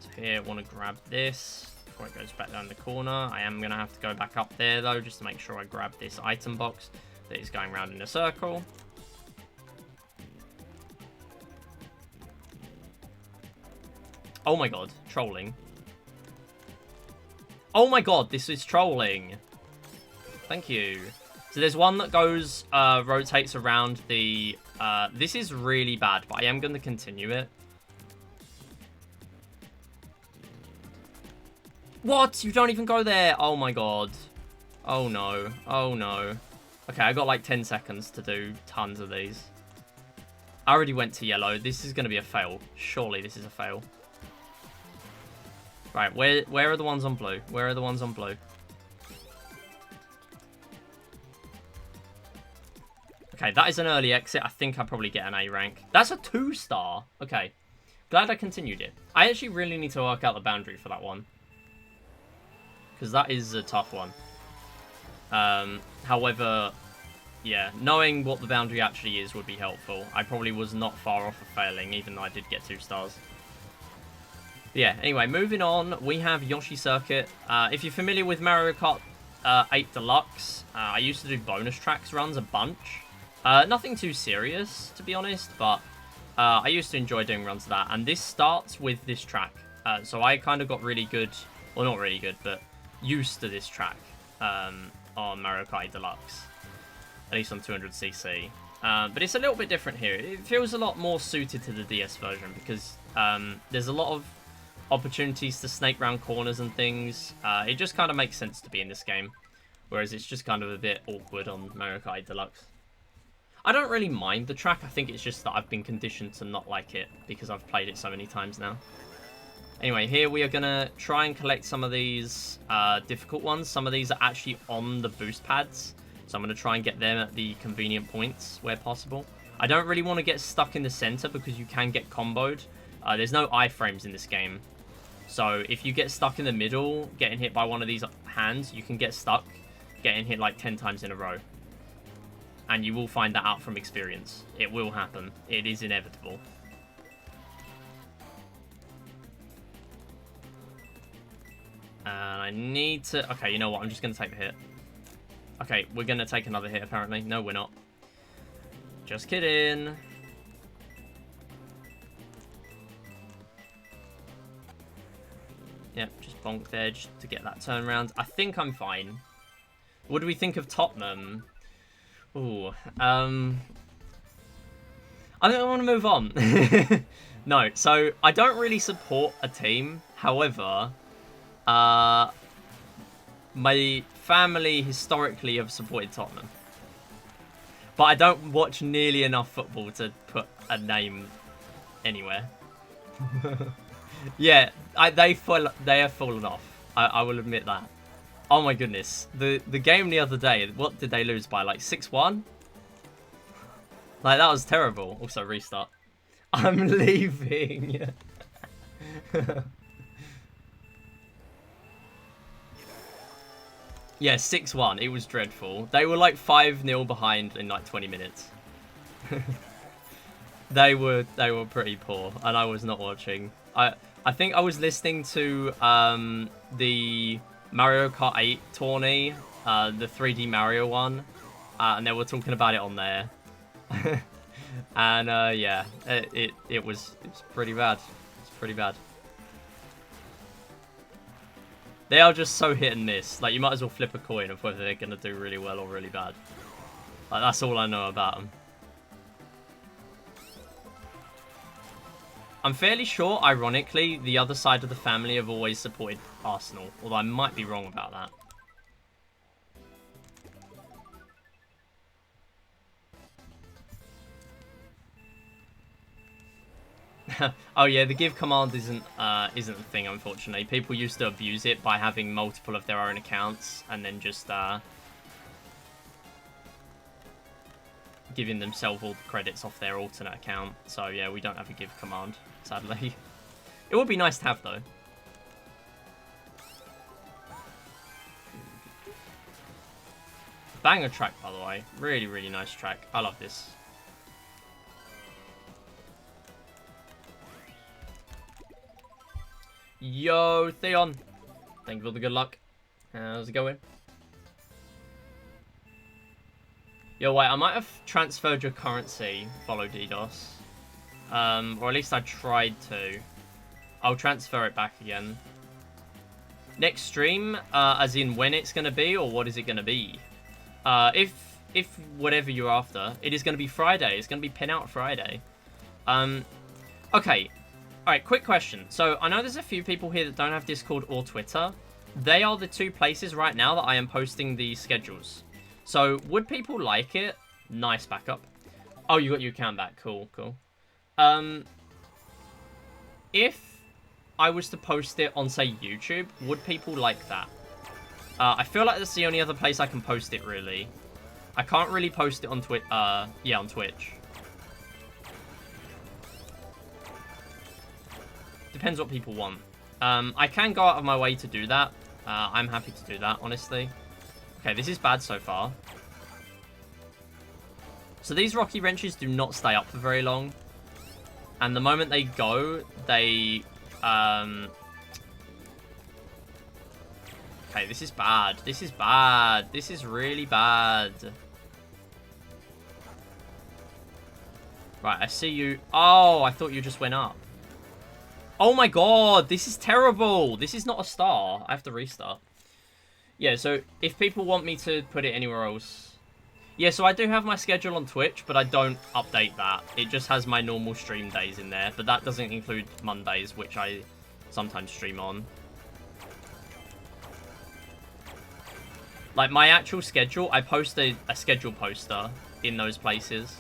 So here, I want to grab this before it goes back down the corner. I am going to have to go back up there, though, just to make sure I grab this item box that is going around in a circle. Oh my god, trolling. Oh my god, this is trolling. Thank you. So there's one that goes, rotates around the... this is really bad, but I am going to continue it. What? You don't even go there? Oh my god. Oh no. Oh no. Okay, I got like 10 seconds to do tons of these. I already went to yellow. This is going to be a fail. Surely this is a fail. Right, where are the ones on blue? Where are the ones on blue? Okay, that is an early exit. I think I'll probably get an A rank. That's a 2-star. Okay. Glad I continued it. I actually really need to work out the boundary for that one. Because that is a tough one. However, yeah, knowing what the boundary actually is would be helpful. I probably was not far off of failing, even though I did get 2 stars. Yeah, anyway, moving on, we have Yoshi Circuit. If you're familiar with Mario Kart 8 Deluxe, I used to do bonus tracks runs a bunch. Nothing too serious, to be honest, but I used to enjoy doing runs of that. And this starts with this track. So I kind of got really good, well, not really good, but used to this track on Mario Kart 8 Deluxe. At least on 200cc. But it's a little bit different here. It feels a lot more suited to the DS version because there's a lot of opportunities to snake round corners and things. It just kind of makes sense to be in this game. Whereas it's just kind of a bit awkward on Mario Kart 8 Deluxe. I don't really mind the track. I think it's just that I've been conditioned to not like it because I've played it so many times now. Anyway, here we are going to try and collect some of these difficult ones. Some of these are actually on the boost pads. So I'm going to try and get them at the convenient points where possible. I don't really want to get stuck in the center because you can get comboed. There's no iframes in this game. So if you get stuck in the middle, getting hit by one of these hands, you can get stuck getting hit like 10 times in a row. And you will find that out from experience. It will happen. It is inevitable. And I need to... Okay, you know what? I'm just going to take the hit. Okay, we're going to take another hit, apparently. No, we're not. Just kidding. Yep, just bonk there just to get that turnaround. I think I'm fine. What do we think of Tottenham? Ooh, I think I want to move on. No, so I don't really support a team. However, my family historically have supported Tottenham. But I don't watch nearly enough football to put a name anywhere. Yeah, they have fallen off. I will admit that. Oh my goodness. The game the other day, what did they lose by? Like 6-1? Like, that was terrible. Also, restart. I'm leaving. Yeah, 6-1. It was dreadful. They were like 5-0 behind in like 20 minutes. They were pretty poor, and I was not watching. I think I was listening to the Mario Kart 8 tourney, the 3D Mario one, and they were talking about it on there. And yeah, it was pretty bad. It's pretty bad. They are just so hit and miss. Like, you might as well flip a coin of whether they're going to do really well or really bad. Like, that's all I know about them. I'm fairly sure, ironically, the other side of the family have always supported Arsenal. Although I might be wrong about that. Oh yeah, the give command isn't a thing, unfortunately. People used to abuse it by having multiple of their own accounts and then just giving themselves all the credits off their alternate account. So yeah, we don't have a give command, sadly. It would be nice to have, though. Banger track, by the way. Really, really nice track. I love this. Yo, Theon. Thank you for the good luck. How's it going? Yo, wait, I might have transferred your currency, follow DDoS. Or at least I tried to. I'll transfer it back again. Next stream, as in when it's going to be, or what is it going to be? If whatever you're after, it is going to be Friday. It's going to be Pin Out Friday. Okay. Alright, quick question. So, I know there's a few people here that don't have Discord or Twitter. They are the two places right now that I am posting the schedules. So, would people like it? Nice backup. Oh, you got your account back. Cool, cool. If I was to post it on, say, YouTube, would people like that? I feel like that's the only other place I can post it, really. I can't really post it on on Twitch. Depends what people want. I can go out of my way to do that. I'm happy to do that, honestly. Okay, this is bad so far. So these rocky wrenches do not stay up for very long. And the moment they go, they... Okay, this is bad. This is bad. This is really bad. Right, I see you. Oh, I thought you just went up. Oh my god, this is terrible. This is not a star. I have to restart. Yeah, so if people want me to put it anywhere else... Yeah, so I do have my schedule on Twitch, but I don't update that. It just has my normal stream days in there, but that doesn't include Mondays, which I sometimes stream on. Like, my actual schedule, I post a schedule poster in those places.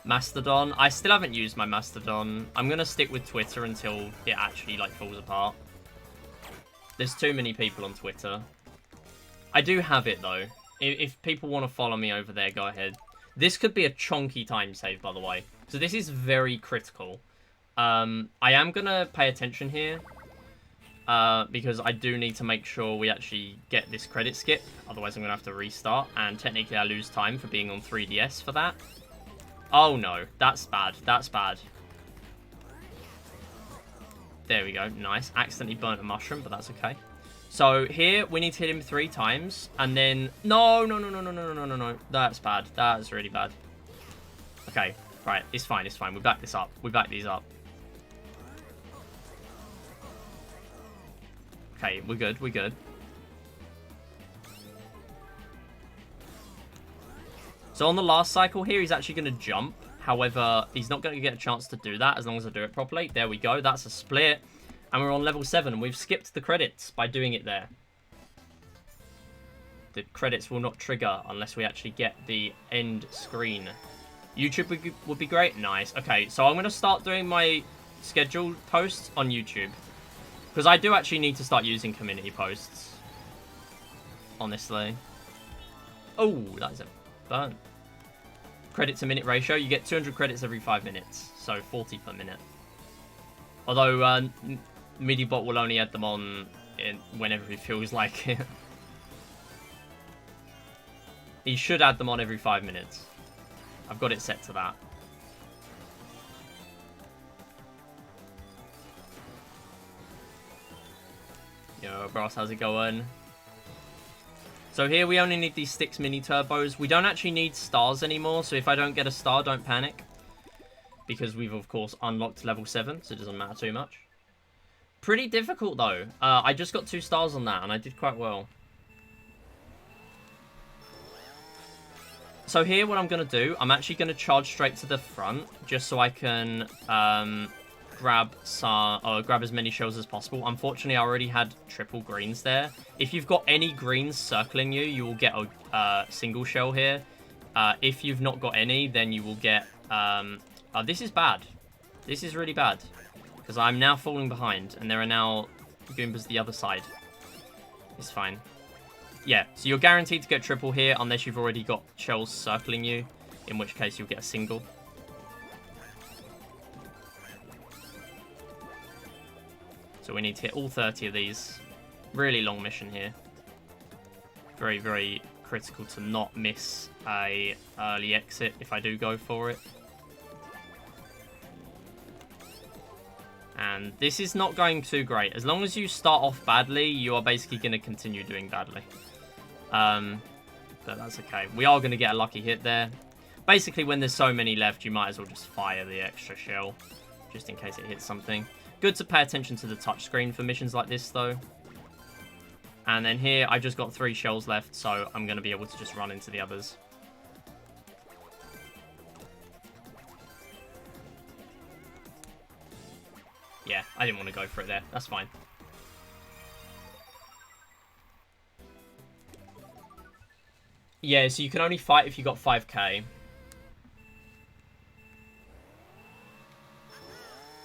Mastodon. I still haven't used my Mastodon. I'm going to stick with Twitter until it actually, like, falls apart. There's too many people on Twitter. I do have it, though. If people want to follow me over there, go ahead. This could be a chunky time save, by the way. So this is very critical. I am going to pay attention here. Because I do need to make sure we actually get this credit skip. Otherwise, I'm going to have to restart. And technically, I lose time for being on 3DS for that. Oh, no. That's bad. That's bad. There we go. Nice. Accidentally burnt a mushroom, but that's okay. So here, we need to hit him 3 times. And then... No. That's bad. That's really bad. Okay. Right. It's fine. It's fine. We back this up. We back these up. Okay, we're good, we're good. So on the last cycle here, he's actually going to jump. However, he's not going to get a chance to do that as long as I do it properly. There we go, that's a split. And we're on level 7, and we've skipped the credits by doing it there. The credits will not trigger unless we actually get the end screen. YouTube would be great? Nice. Okay, so I'm going to start doing my scheduled posts on YouTube. Because I do actually need to start using community posts. Honestly. Oh, that is a burn. Credit to minute ratio. You get 200 credits every 5 minutes. So 40 per minute. Although MidiBot will only add them on whenever he feels like it. He should add them on every 5 minutes. I've got it set to that. Yo, bros, how's it going? So here we only need these 6 mini turbos. We don't actually need stars anymore, so if I don't get a star, don't panic. Because we've, of course, unlocked level 7, so it doesn't matter too much. Pretty difficult, though. I just got 2 stars on that, and I did quite well. So here, what I'm going to do, I'm actually going to charge straight to the front, just so I can grab as many shells as possible. Unfortunately, I already had triple greens there. If you've got any greens circling you, you will get a single shell here. If you've not got any, then you will get... this is bad. This is really bad. Because I'm now falling behind, and there are now Goombas the other side. It's fine. Yeah, so you're guaranteed to get triple here, unless you've already got shells circling you, in which case you'll get a single. So we need to hit all 30 of these. Really long mission here. Very, very critical to not miss a early exit if I do go for it. And this is not going too great. As long as you start off badly, you are basically going to continue doing badly. But that's okay. We are going to get a lucky hit there. Basically, when there's so many left, you might as well just fire the extra shell. Just in case it hits something. Good to pay attention to the touchscreen for missions like this, though. And then here, I just got 3 shells left, so I'm going to be able to just run into the others. Yeah, I didn't want to go for it there. That's fine. Yeah, so you can only fight if you got 5k.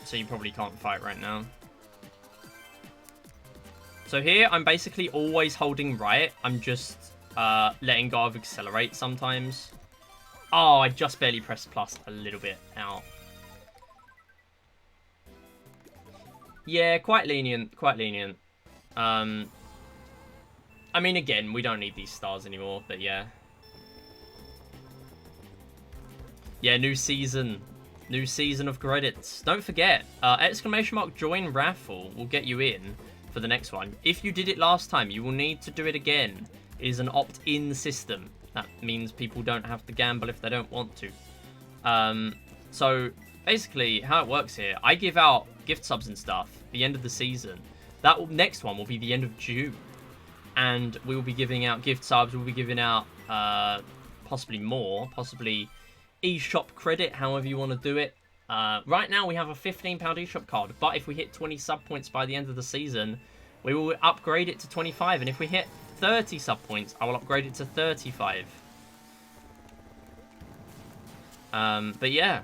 So you probably can't fight right now. So here, I'm basically always holding right. I'm just letting go of accelerate sometimes. Oh, I just barely pressed plus a little bit out. Yeah, quite lenient, quite lenient. I mean, again, we don't need these stars anymore, but yeah. Yeah, new season. New season of credits. Don't forget, exclamation mark join raffle will get you in for the next one. If you did it last time, you will need to do it again. It is an opt-in system. That means people don't have to gamble if they don't want to. So, basically, how it works here, I give out gift subs and stuff at the end of the season. That next one will be the end of June. And we will be giving out gift subs. We'll be giving out possibly more. Possibly eShop credit, however you want to do it. Right now we have a £15 eShop card, but if we hit 20 sub points by the end of the season, we will upgrade it to 25, and if we hit 30 sub points, I will upgrade it to 35. But yeah,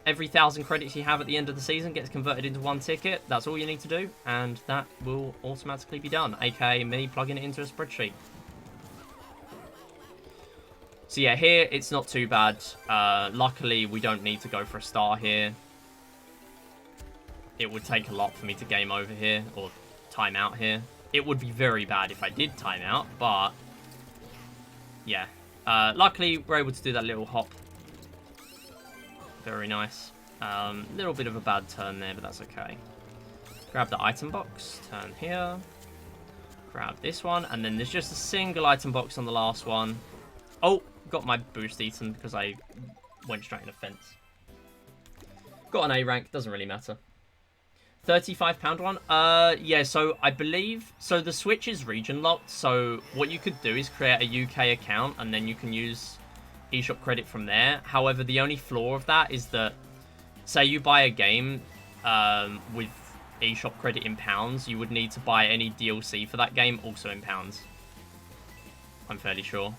every 1,000 credits you have at the end of the season gets converted into one ticket. That's all you need to do, and that will automatically be done, aka me plugging it into a spreadsheet. So yeah, here it's not too bad. Luckily, we don't need to go for a star here. It would take a lot for me to game over here, or time out here. It would be very bad if I did time out, but yeah. Luckily, we're able to do that little hop. Very nice. Little bit of a bad turn there, but that's okay. Grab the item box, turn here. Grab this one, and then there's just a single item box on the last one. Oh, got my boost eaten because I went straight in a fence. Got an A rank, doesn't really matter. £35 one? Yeah, so I believe... So the Switch is region locked, so what you could do is create a UK account, and then you can use eShop credit from there. However, the only flaw of that is that, say you buy a game with eShop credit in pounds, you would need to buy any DLC for that game also in pounds. I'm fairly sure.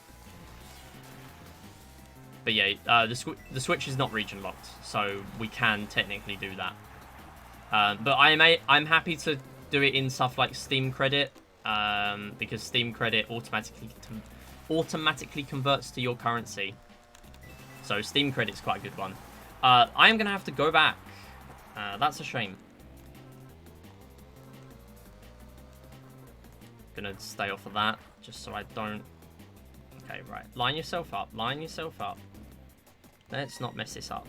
But yeah, the Switch is not region locked, so we can technically do that. But I'm happy to do it in stuff like Steam credit, because Steam credit automatically converts to your currency. So Steam credit's quite a good one. I am going to have to go back. That's a shame. Gonna stay off of that, just so I don't... Okay, right. Line yourself up. Line yourself up. Let's not mess this up.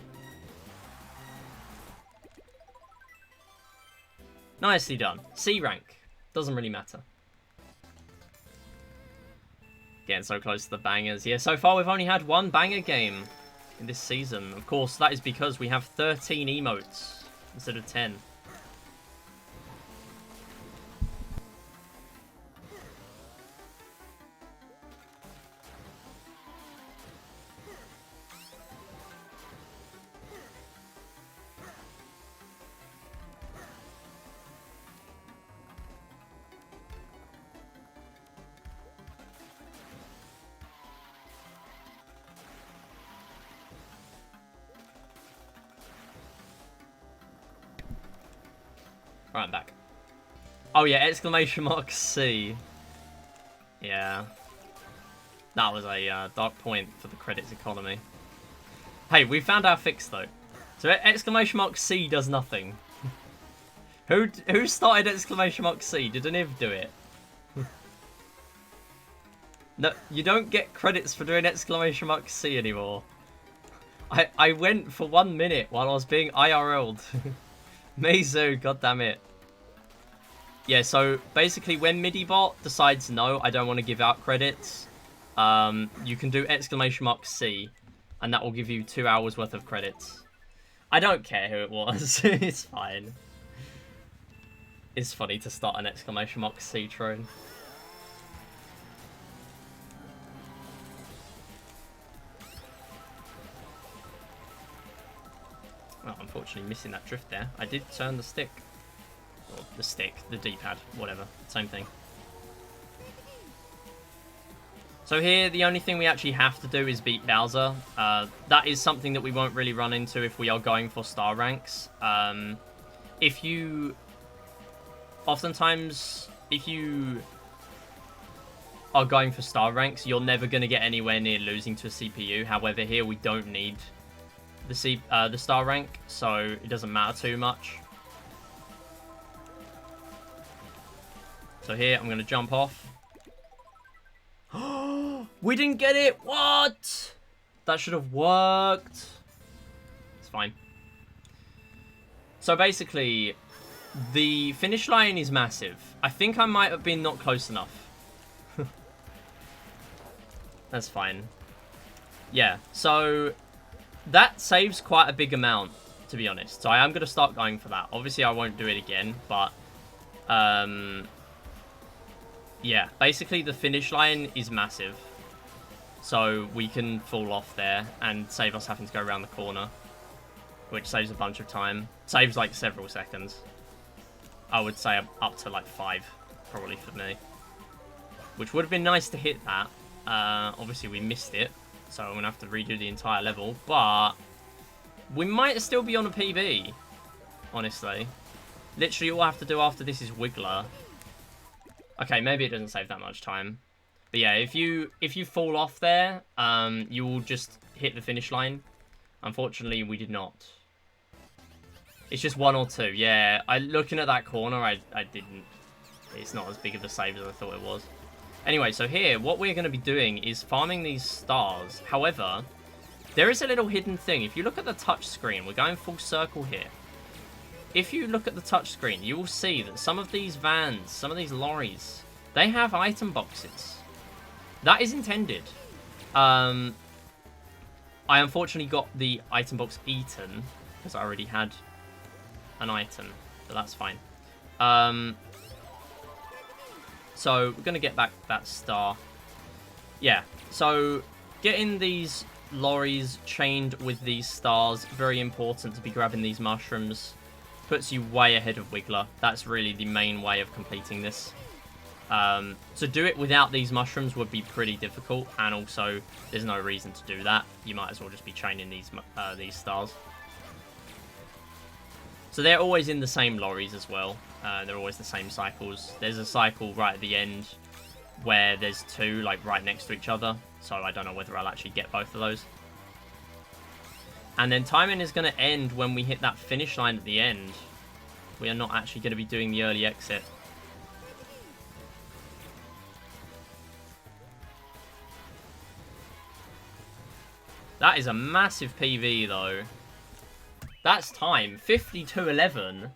Nicely done. C rank. Doesn't really matter. Getting so close to the bangers. Yeah, so far we've only had one banger game in this season. Of course, that is because we have 13 emotes instead of 10. Right, I'm back. Oh yeah, exclamation mark C. Yeah. That was a dark point for the credits economy. Hey, we found our fix though. So exclamation mark C does nothing. Who started exclamation mark C? Did an IV do it? No, you don't get credits for doing exclamation mark C anymore. I went for 1 minute while I was being IRL'd. Mizu, goddammit. Yeah, so basically when MidiBot decides no, I don't want to give out credits, you can do exclamation mark C, and that will give you 2 hours worth of credits. I don't care who it was, it's fine. It's funny to start an exclamation mark C drone. Oh, unfortunately missing that drift there. I did turn the stick. Or the stick, the D-pad, whatever. Same thing. So here, the only thing we actually have to do is beat Bowser. That is something that we won't really run into if we are going for star ranks. Oftentimes, if you are going for star ranks, you're never going to get anywhere near losing to a CPU. However, here we don't need the star rank, so it doesn't matter too much. So here, I'm going to jump off. We didn't get it! What? That should have worked. It's fine. So basically, the finish line is massive. I think I might have been not close enough. That's fine. Yeah, so that saves quite a big amount, to be honest. So I am going to start going for that. Obviously, I won't do it again, but... yeah, basically the finish line is massive. So we can fall off there and save us having to go around the corner. which saves a bunch of time. Saves like several seconds. I would say up to like 5, probably for me. Which would have been nice to hit that. Obviously we missed it, so I'm going to have to redo the entire level. But we might still be on a PB, honestly. Literally all I have to do after this is Wiggler. Okay, maybe it doesn't save that much time. But yeah, if you fall off there, you will just hit the finish line. Unfortunately, we did not. It's just 1 or 2. Yeah, looking at that corner, I didn't. It's not as big of a save as I thought it was. Anyway, so here, what we're going to be doing is farming these stars. However, there is a little hidden thing. If you look at the touch screen, we're going full circle here. If you look at the touch screen, you will see that some of these vans, some of these lorries, they have item boxes. That is intended. I unfortunately got the item box eaten because I already had an item, but that's fine. So we're going to get back that star. Yeah, so getting these lorries chained with these stars, very important to be grabbing these mushrooms. Puts you way ahead of Wiggler. That's really the main way of completing this. To do it without these mushrooms would be pretty difficult, and also there's no reason to do that. You might as well just be chaining these stars. So they're always in the same lorries as well. They're always the same cycles. There's a cycle right at the end where there's 2 like right next to each other. So I don't know whether I'll actually get both of those. And then timing is going to end when we hit that finish line at the end. We are not actually going to be doing the early exit. That is a massive PV though. That's time. 52:11.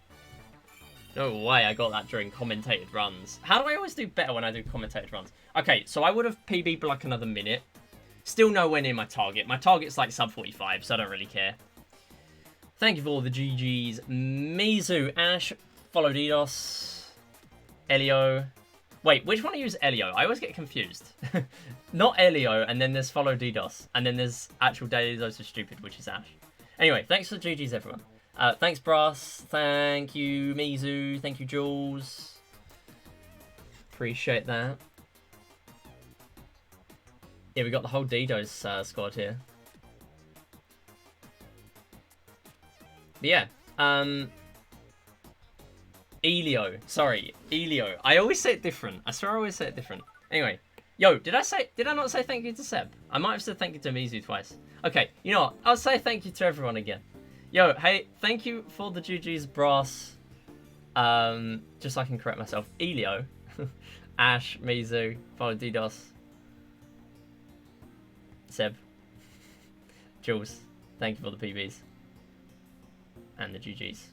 No way I got that during commentated runs. How do I always do better when I do commentated runs? Okay, so I would have PB'd for like another minute. Still nowhere near my target. My target's like sub 45, so I don't really care. Thank you for all the GGs. Mizu, Ash, Follow DDoS, Elio. Wait, which one of you is Elio? I always get confused. Not Elio, and then there's Follow DDoS. And then there's actual Daily Dose of Stupid, which is Ash. Anyway, thanks for the GGs, everyone. Thanks, Brass. Thank you, Mizu. Thank you, Jules. Appreciate that. Yeah, we got the whole DDoS squad here. But yeah, Elio. Sorry, Elio. I always say it different. I swear I always say it different. Anyway, yo, did I not say thank you to Seb? I might have said thank you to Mizu twice. Okay, you know what? I'll say thank you to everyone again. Yo, hey, thank you for the GG's, Brass. Just so I can correct myself. Elio, Ash, Mizu, Follow DDoS, Seb, Jules, thank you for the PBs. And the GG's.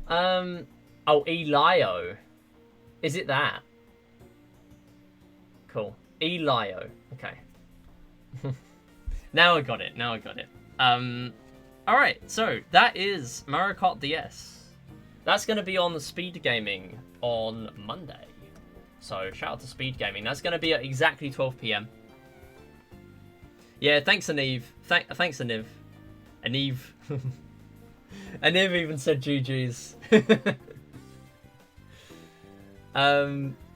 Oh, Elio. Is it that? Cool. Elio. Okay. Now I got it. Now I got it. Alright, so that is Mario Kart DS. That's going to be on the Speed Gaming on Monday. So shout out to Speed Gaming. That's going to be at exactly 12 PM. Yeah, thanks, Aniv. Thanks, Aniv. Aniv. Aniv even said GG's.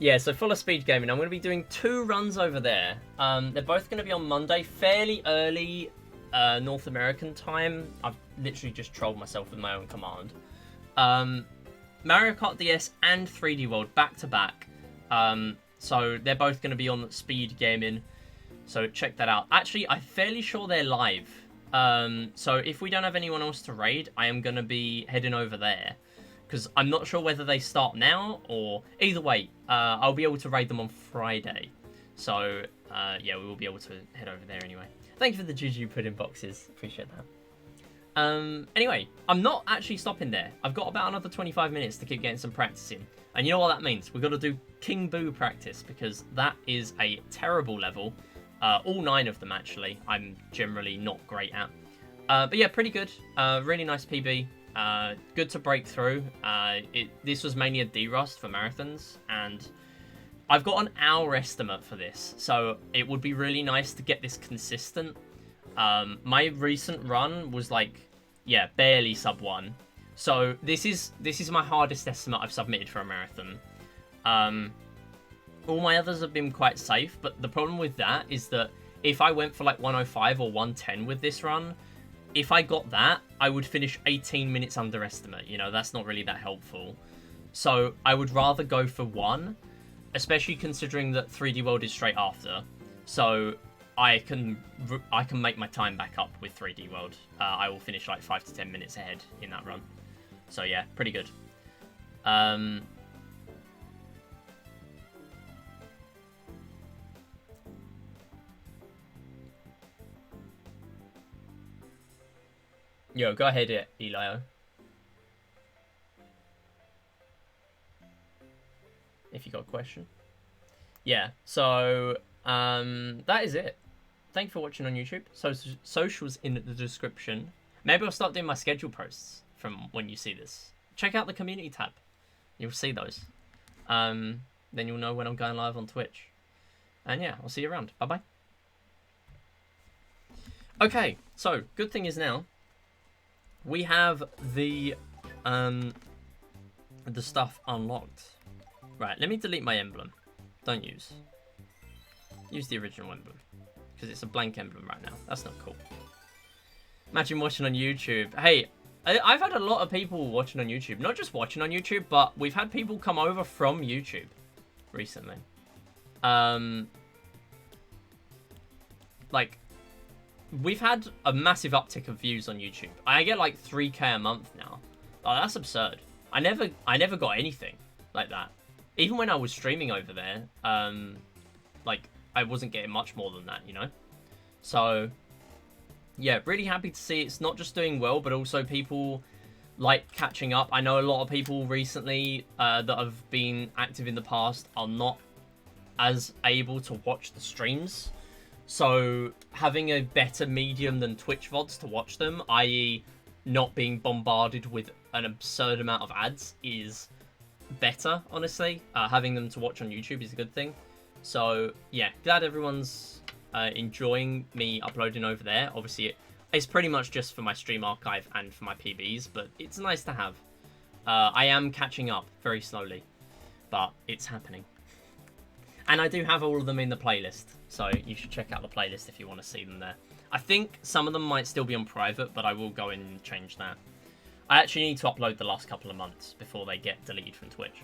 Yeah, so follow Speed Gaming. I'm going to be doing 2 runs over there. They're both going to be on Monday, fairly early North American time. I've literally just trolled myself with my own command. Mario Kart DS and 3D World back to back. So they're both going to be on Speed Gaming. So check that out. Actually, I'm fairly sure they're live. So if we don't have anyone else to raid, I am going to be heading over there. Because I'm not sure whether they start now or... Either way, I'll be able to raid them on Friday. So, yeah, we will be able to head over there anyway. Thank you for the GG pudding boxes. Appreciate that. Anyway, I'm not actually stopping there. I've got about another 25 minutes to keep getting some practice in. And you know what that means? We've got to do King Boo practice because that is a terrible level. All 9 of them, actually, I'm generally not great at. But yeah, pretty good. Really nice PB. Good to break through. This was mainly a D-Rust for marathons, and I've got an hour estimate for this, so it would be really nice to get this consistent. My recent run was like, yeah, barely sub 1. So this is my hardest estimate I've submitted for a marathon. All my others have been quite safe, but the problem with that is that if I went for like 105 or 110 with this run, if I got that, I would finish 18 minutes under estimate. You know, that's not really that helpful. So I would rather go for 1, especially considering that 3D World is straight after. So I can make my time back up with 3D World. I will finish like 5 to 10 minutes ahead in that run. So yeah, pretty good. Yo, go ahead, Elio. If you got a question. Yeah, so that is it. Thank you for watching on YouTube. So socials in the description. Maybe I'll start doing my schedule posts from when you see this. Check out the community tab. You'll see those. Then you'll know when I'm going live on Twitch. And yeah, I'll see you around. Bye-bye. Okay, so good thing is now we have the stuff unlocked. Right, let me delete my emblem. Don't use. Use the original emblem. Because it's a blank emblem right now. That's not cool. Imagine watching on YouTube. Hey, I've had a lot of people watching on YouTube. Not just watching on YouTube, but we've had people come over from YouTube recently. Like, we've had a massive uptick of views on YouTube. I get like 3K a month now. Oh, that's absurd. I never got anything like that. Even when I was streaming over there, like, I wasn't getting much more than that, you know? So, yeah, really happy to see it's not just doing well, but also people, like, catching up. I know a lot of people recently that have been active in the past are not as able to watch the streams. So, having a better medium than Twitch VODs to watch them, i.e. not being bombarded with an absurd amount of ads, is better, honestly. Having them to watch on YouTube is a good thing. So, yeah, glad everyone's enjoying me uploading over there. Obviously, it's pretty much just for my stream archive and for my PBs, but it's nice to have. I am catching up very slowly, but it's happening. And I do have all of them in the playlist, so you should check out the playlist if you want to see them there. I think some of them might still be on private, but I will go and change that. I actually need to upload the last couple of months before they get deleted from Twitch.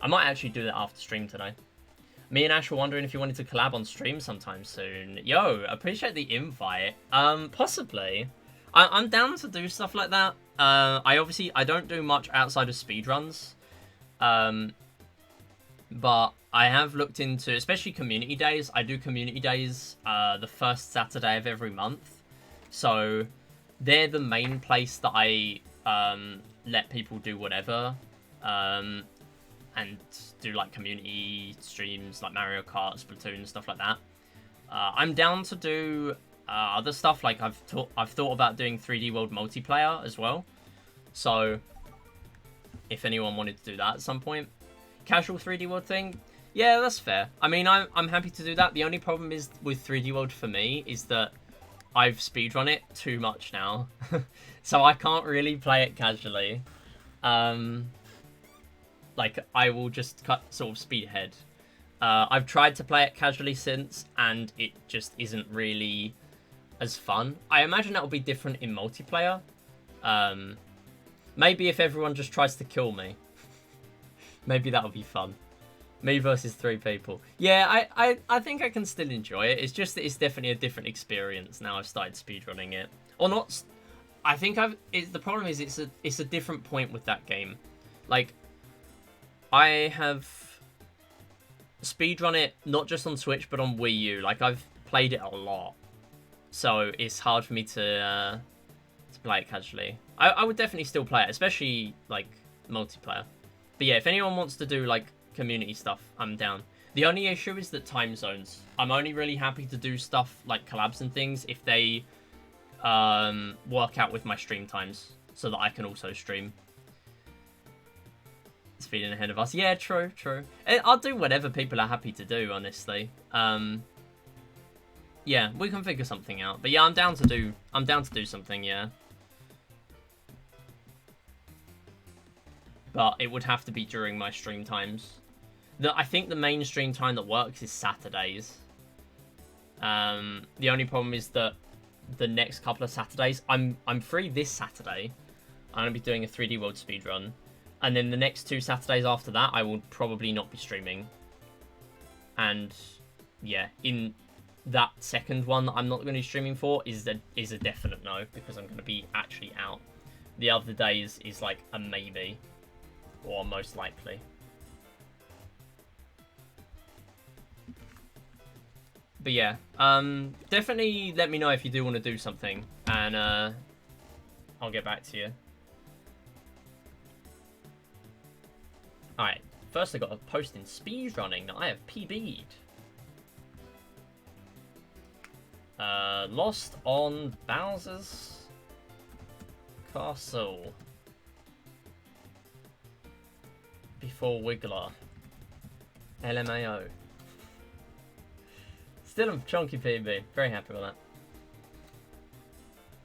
I might actually do that after stream today. Me and Ash were wondering if you wanted to collab on stream sometime soon. Yo, appreciate the invite. Possibly. I'm down to do stuff like that. I don't do much outside of speedruns. But I have looked into, especially community days. I do community days the first Saturday of every month. So they're the main place that I let people do whatever. And do like community streams like Mario Kart, Splatoon, stuff like that. I'm down to do other stuff, like I've thought about doing 3D World multiplayer as well. So if anyone wanted to do that at some point. Casual 3D World thing, yeah, that's fair. I mean, I'm happy to do that. The only problem is with 3D World for me is that I've speedrun it too much now. So I can't really play it casually. Like, I will just sort of speed ahead. I've tried to play it casually since, and it just isn't really as fun. I imagine that will be different in multiplayer. Maybe if everyone just tries to kill me. Maybe that'll be fun. Me versus 3 people. Yeah, I think I can still enjoy it. It's just that it's definitely a different experience now I've started speedrunning it. Or not... I think the problem is it's a different point with that game. Like, I have speedrun it not just on Switch, but on Wii U. Like, I've played it a lot. So it's hard for me to play it casually. I would definitely still play it, especially, like, multiplayer. But yeah, if anyone wants to do, like, community stuff, I'm down. The only issue is that time zones. I'm only really happy to do stuff like collabs and things if they work out with my stream times so that I can also stream. Speeding ahead of us. Yeah, true. I'll do whatever people are happy to do, honestly. Yeah, we can figure something out. But yeah, I'm down to do something, yeah. But it would have to be during my stream times. I think the main stream time that works is Saturdays. The only problem is that the next couple of Saturdays, I'm free this Saturday. I'm gonna be doing a 3D World speedrun. And then the next 2 Saturdays after that, I will probably not be streaming. And yeah, in that second one that I'm not going to be streaming for is a definite no, because I'm going to be actually out. The other days is like a maybe, or most likely. But yeah, definitely let me know if you do want to do something, and I'll get back to you. Alright, first I got a post in speedrunning that I have PB'd. Lost on Bowser's Castle. Before Wiggler. LMAO. Still a chunky PB. Very happy with that.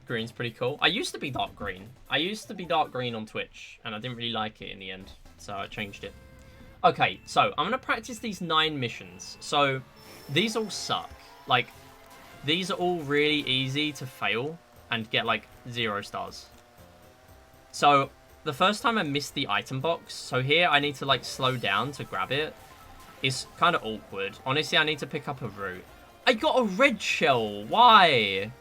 Green's pretty cool. I used to be dark green. I used to be dark green on Twitch, and I didn't really like it in the end, so I changed it. Okay, so I'm going to practice these 9 missions. So, these all suck. Like, these are all really easy to fail and get, like, 0 stars. So, the first time I missed the item box, so here I need to, like, slow down to grab it. It's kind of awkward. Honestly, I need to pick up a route. I got a red shell. Why?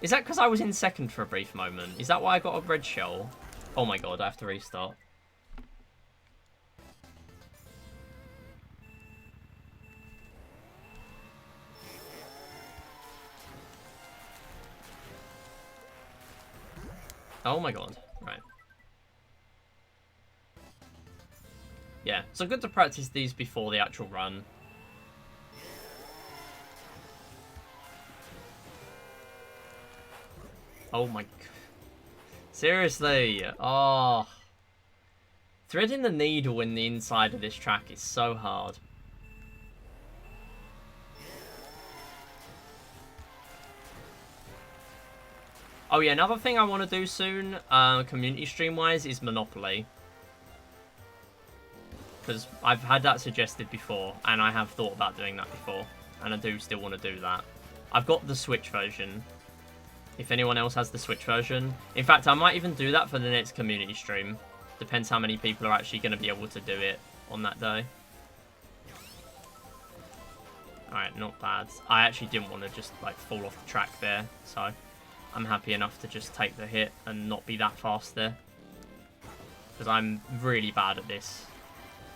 Is that because I was in second for a brief moment? Is that why I got a red shell? Oh my god, I have to restart. Oh my god, right. Yeah, so good to practice these before the actual run. Oh my god. Seriously. Oh. Threading the needle in the inside of this track is so hard. Oh yeah, another thing I want to do soon, community stream-wise, is Monopoly. Because I've had that suggested before, and I have thought about doing that before. And I do still want to do that. I've got the Switch version. If anyone else has the Switch version. In fact, I might even do that for the next community stream. Depends how many people are actually going to be able to do it on that day. Alright, not bad. I actually didn't want to just like fall off the track there, so I'm happy enough to just take the hit and not be that fast there. Because I'm really bad at this.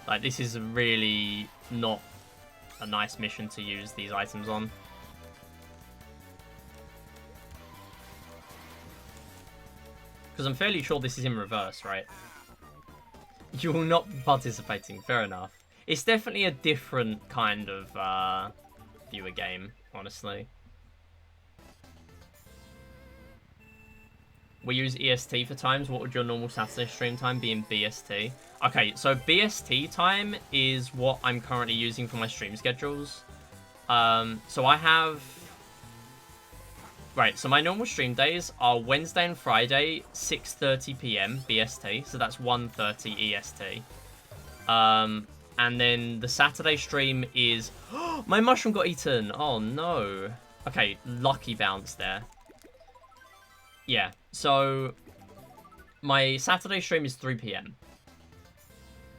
Like, this is really not a nice mission to use these items on. Because I'm fairly sure this is in reverse, right? You will not be participating, fair enough. It's definitely a different kind of viewer game, honestly. We use EST for times. What would your normal Saturday stream time be in BST? Okay, so BST time is what I'm currently using for my stream schedules. So I have... Right, so my normal stream days are Wednesday and Friday, 6:30 PM BST, so that's 1:30 EST. And then the Saturday stream is... My mushroom got eaten! Oh no. Okay, lucky bounce there. Yeah, so my Saturday stream is 3 PM.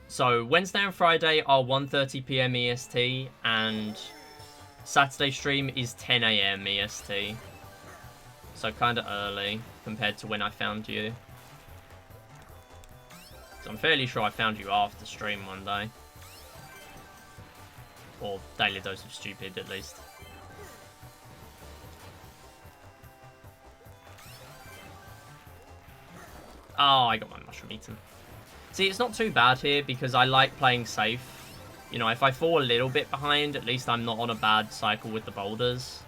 So Wednesday and Friday are 1:30 PM EST, and Saturday stream is 10 AM EST. So kind of early compared to when I found you. So I'm fairly sure I found you after stream one day. Or Daily Dose of Stupid, at least. Oh, I got my mushroom eaten. See, it's not too bad here because I like playing safe. You know, if I fall a little bit behind, at least I'm not on a bad cycle with the boulders.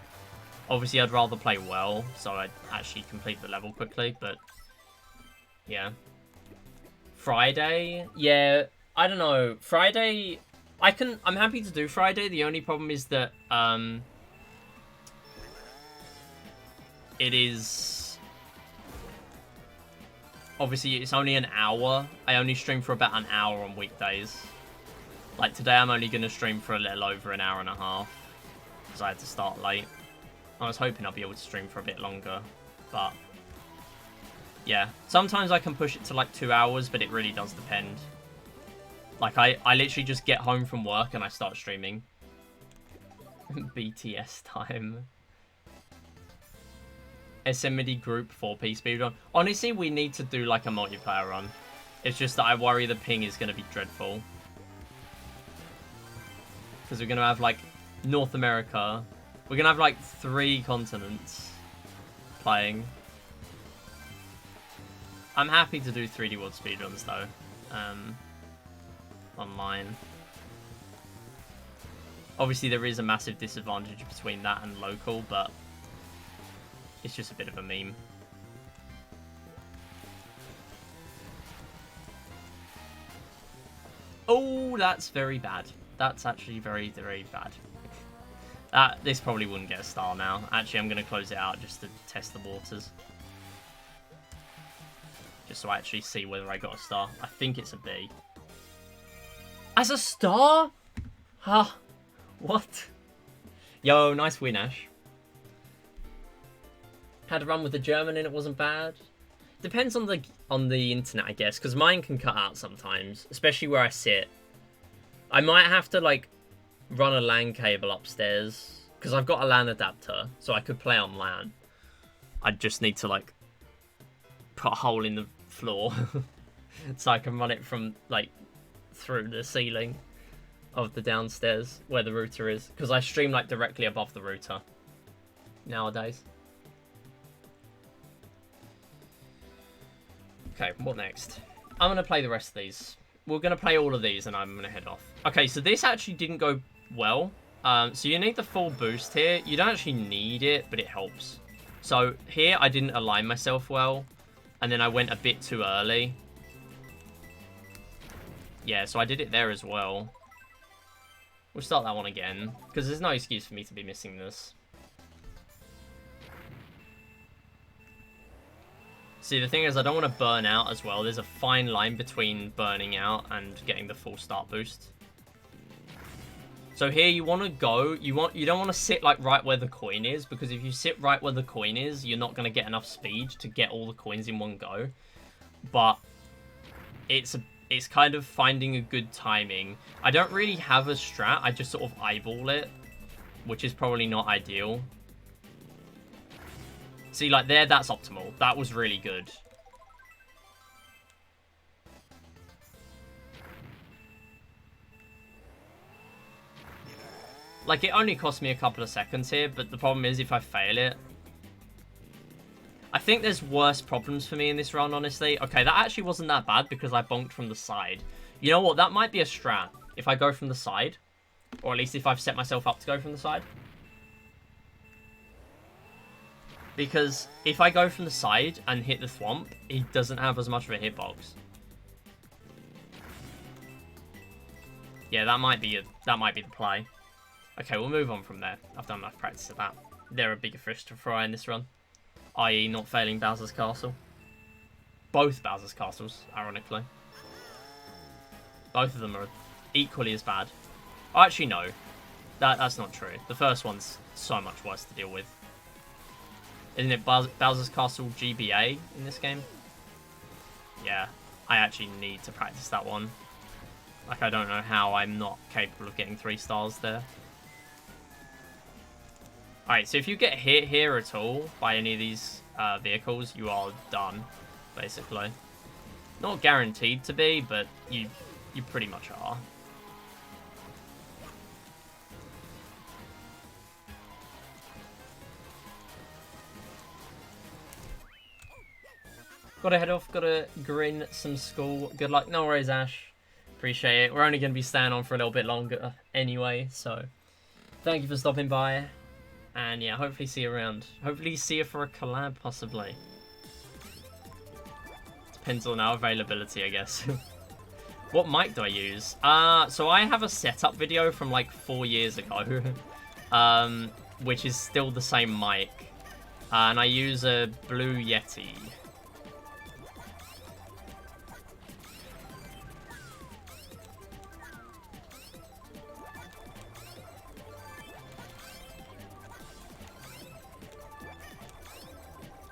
Obviously, I'd rather play well, so I'd actually complete the level quickly, but... Yeah. Friday? Yeah, I don't know. Friday... I'm happy to do Friday. The only problem is that, it is... Obviously, it's only an hour. I only stream for about an hour on weekdays. Like, today I'm only going to stream for a little over an hour and a half. Because I had to start late. I was hoping I'd be able to stream for a bit longer. But, yeah. Sometimes I can push it to, like, 2 hours, but it really does depend. Like, I literally just get home from work and I start streaming. BTS time. SMD group 4P speedrun. Honestly, we need to do, like, a multiplayer run. It's just that I worry the ping is going to be dreadful. Because we're going to have, like, North America. We're going to have, like, 3 continents playing. I'm happy to do 3D World speedruns, though. Online. Obviously, there is a massive disadvantage between that and local, but it's just a bit of a meme. Oh, that's very bad. That's actually very, very bad. This probably wouldn't get a star now. Actually, I'm going to close it out just to test the waters. Just so I actually see whether I got a star. I think it's a B. As a star? Huh? What? Yo, nice win, Ash. Had a run with the German and it wasn't bad. Depends on the internet, I guess, because mine can cut out sometimes, especially where I sit. I might have to, like, run a LAN cable upstairs, because I've got a LAN adapter, so I could play on LAN. I just need to, like, put a hole in the floor so I can run it from, like, through the ceiling of the downstairs where the router is, because I stream, like, directly above the router nowadays. Okay, what next? I'm going to play the rest of these. We're going to play all of these and I'm going to head off. Okay, so this actually didn't go well. So you need the full boost here. You don't actually need it, but it helps. So here I didn't align myself well. And then I went a bit too early. Yeah, so I did it there as well. We'll start that one again, because there's no excuse for me to be missing this. See, the thing is, I don't want to burn out as well. There's a fine line between burning out and getting the full start boost. So here, you want to go. You don't want to sit like right where the coin is, because if you sit right where the coin is, you're not going to get enough speed to get all the coins in one go. But it's kind of finding a good timing. I don't really have a strat. I just sort of eyeball it, which is probably not ideal. See, like there, that's optimal. That was really good. Like, it only cost me a couple of seconds here, but the problem is if I fail it... I think there's worse problems for me in this run, honestly. Okay, that actually wasn't that bad because I bonked from the side. You know what? That might be a strat if I go from the side. Or at least if I've set myself up to go from the side. Because if I go from the side and hit the thwomp, he doesn't have as much of a hitbox. Yeah, that might be the play. Okay, we'll move on from there. I've done enough practice of that. There are bigger fish to fry in this run. I.e. not failing Bowser's Castle. Both Bowser's Castles, ironically. Both of them are equally as bad. Oh, actually, no. That's not true. The first one's so much worse to deal with. Isn't it Bowser's Castle GBA in this game? Yeah, I actually need to practice that one. Like, I don't know how I'm not capable of getting 3 stars there. Alright, so if you get hit here at all by any of these vehicles, you are done, basically. Not guaranteed to be, but you pretty much are. Gotta head off, gotta grin some school. Good luck. No worries, Ash. Appreciate it. We're only going to be staying on for a little bit longer anyway, so thank you for stopping by. And yeah, hopefully see you around. Hopefully see you for a collab, possibly. Depends on our availability, I guess. What mic do I use? So I have a setup video from like 4 years ago, which is still the same mic. And I use a Blue Yeti.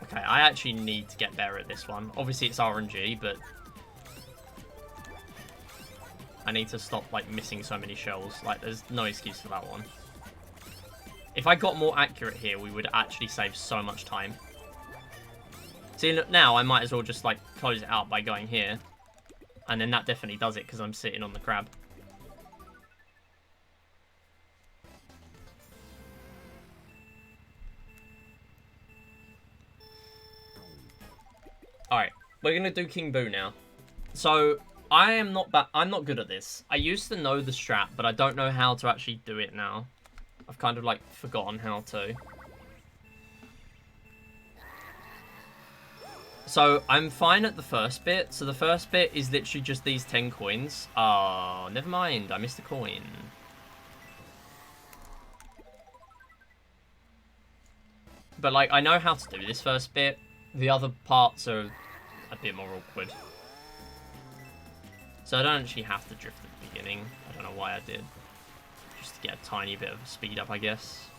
Okay, I actually need to get better at this one. Obviously, it's RNG, but I need to stop, like, missing so many shells. Like, there's no excuse for that one. If I got more accurate here, we would actually save so much time. See, look, now I might as well just, like, close it out by going here. And then that definitely does it, because I'm sitting on the crab. Alright, we're going to do King Boo now. So, I'm not good at this. I used to know the strat, but I don't know how to actually do it now. I've kind of, like, forgotten how to. So, I'm fine at the first bit. So, the first bit is literally just these 10 coins. Oh, never mind. I missed a coin. But, like, I know how to do this first bit. The other parts are a bit more awkward. So I don't actually have to drift at the beginning. I don't know why I did. Just to get a tiny bit of speed up, I guess.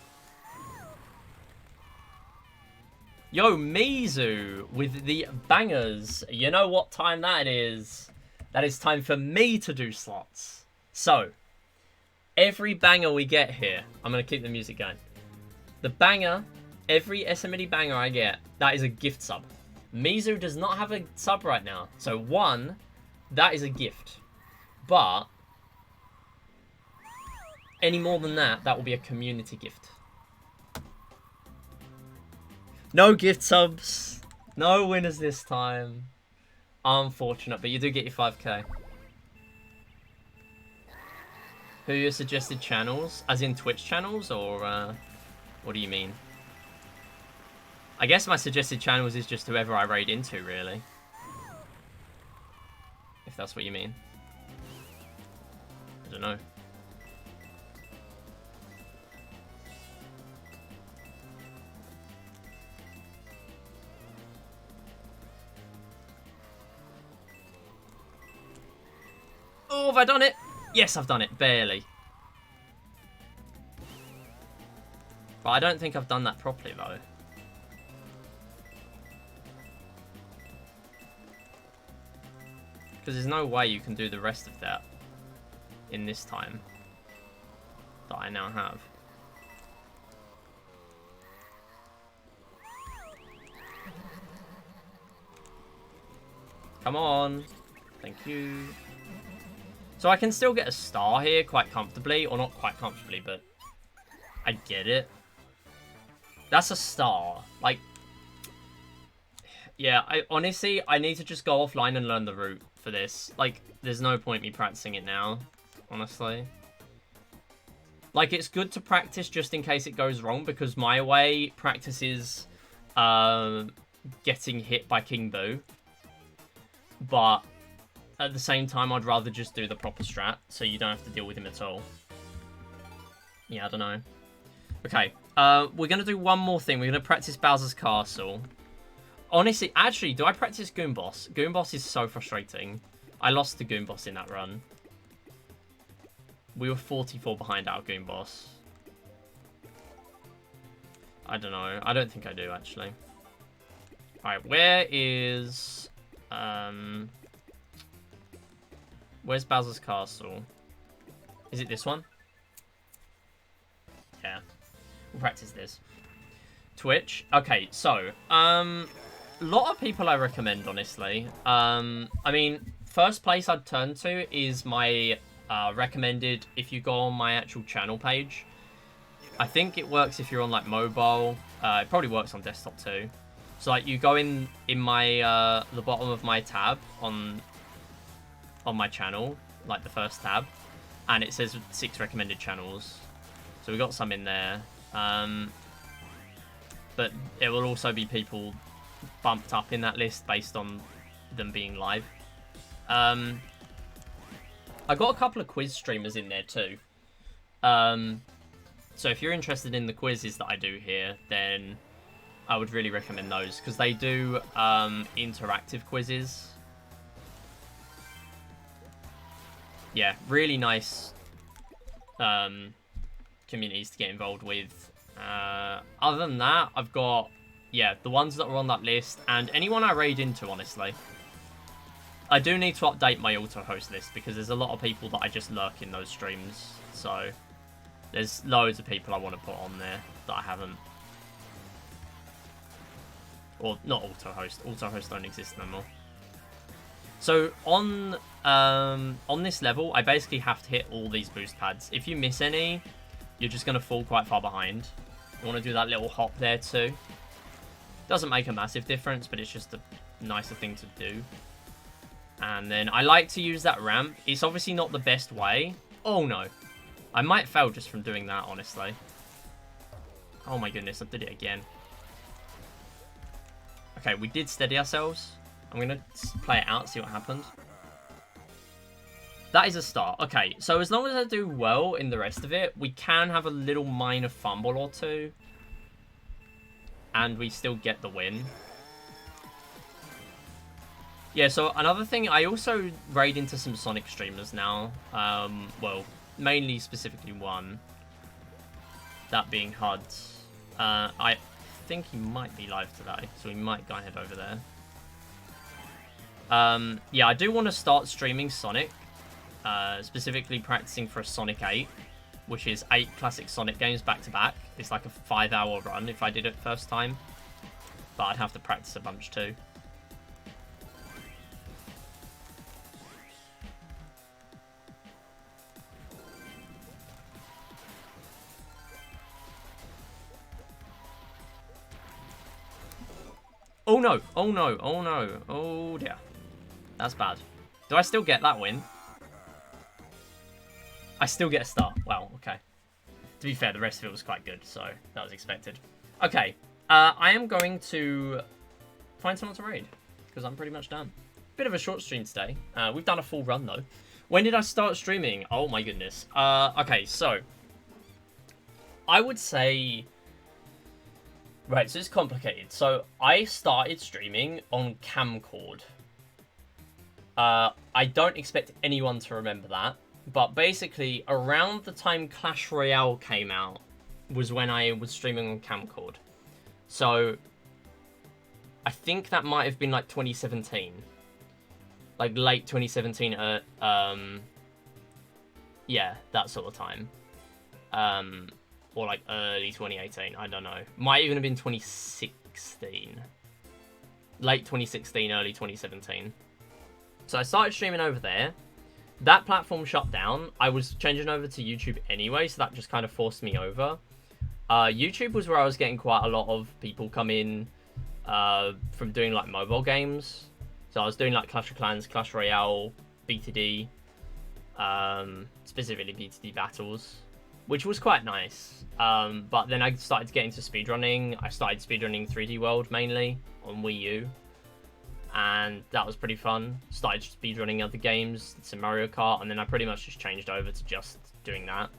Yo, Mizu with the bangers. You know what time that is? That is time for me to do slots. So, every banger we get here, I'm going to keep the music going. The banger, every SMD banger I get, that is a gift sub. Mizu does not have a sub right now. So, one, that is a gift. But, any more than that, that will be a community gift. No gift subs. No winners this time. Unfortunate, but you do get your 5k. Who are your suggested channels? As in Twitch channels, or what do you mean? I guess my suggested channels is just whoever I raid into, really. If that's what you mean. I don't know. Oh, have I done it? Yes, I've done it. Barely. But I don't think I've done that properly, though. Because there's no way you can do the rest of that in this time that I now have. Come on. Thank you. So I can still get a star here quite comfortably. Or not quite comfortably, but I get it. That's a star. Like, yeah, honestly, I need to just go offline and learn the route for this. Like, there's no point me practicing it now, honestly. Like, it's good to practice just in case it goes wrong, because my way practices getting hit by King Boo. But at the same time, I'd rather just do the proper strat, so you don't have to deal with him at all. Yeah, I don't know. Okay, we're going to do one more thing. We're going to practice Bowser's Castle. Honestly, actually, do I practice Goon Boss? Goon Boss is so frustrating. I lost to Goon Boss in that run. We were 44 behind our Goon Boss. I don't know. I don't think I do, actually. Alright, where is... where's Bowser's Castle? Is it this one? Yeah. We'll practice this. Twitch. Okay, so, a lot of people I recommend, honestly. I mean, first place I'd turn to is my recommended, if you go on my actual channel page. I think it works if you're on, like, mobile. It probably works on desktop, too. So, like, you go in my, the bottom of my tab on my channel, like the first tab, and it says 6 recommended channels. So we got some in there. But it will also be people bumped up in that list based on them being live. I got a couple of quiz streamers in there too. So if you're interested in the quizzes that I do here, then I would really recommend those because they do interactive quizzes. Yeah, really nice communities to get involved with. Other than that, I've got, yeah, the ones that are on that list and anyone I raid into, honestly. I do need to update my auto-host list because there's a lot of people that I just lurk in those streams. So there's loads of people I want to put on there that I haven't. Or not auto-host. Auto-host don't exist no more. So on this level, I basically have to hit all these boost pads. If you miss any, you're just going to fall quite far behind. You want to do that little hop there too. Doesn't make a massive difference, but it's just a nicer thing to do. And then I like to use that ramp. It's obviously not the best way. Oh no. I might fail just from doing that, honestly. Oh my goodness, I did it again. Okay, we did steady ourselves. I'm going to play it out, see what happens. That is a start. Okay, so as long as I do well in the rest of it, we can have a little minor fumble or two. And we still get the win. Yeah, so another thing, I also raid into some Sonic streamers now. Well, mainly specifically one. That being HUD. I think he might be live today, so we might go ahead over there. Yeah, I do want to start streaming Sonic. Specifically practicing for a Sonic 8, which is 8 classic Sonic games back to back. It's like a 5-hour run if I did it first time. But I'd have to practice a bunch too. Oh no, oh no, oh no, oh dear. That's bad. Do I still get that win? I still get a star. Wow, okay. To be fair, the rest of it was quite good, so that was expected. Okay, I am going to find someone to raid, because I'm pretty much done. Bit of a short stream today. We've done a full run, though. When did I start streaming? Oh my goodness. Okay, so I would say... Right, so it's complicated. So I started streaming on Camcord. I don't expect anyone to remember that. But basically, around the time Clash Royale came out was when I was streaming on Camcord. So I think that might have been like 2017. Like late 2017, yeah, that sort of time. Or like early 2018, I don't know. Might even have been 2016. Late 2016, early 2017. So I started streaming over there. That platform shut down. I was changing over to YouTube anyway, so that just kind of forced me over. YouTube was where I was getting quite a lot of people come in from doing like mobile games. So I was doing like Clash of Clans, Clash Royale, BTD, specifically BTD battles, which was quite nice. But then I started getting to speedrunning. I started speedrunning 3D World mainly on Wii U. And that was pretty fun. Started speedrunning other games, some Mario Kart, and then I pretty much just changed over to just doing that.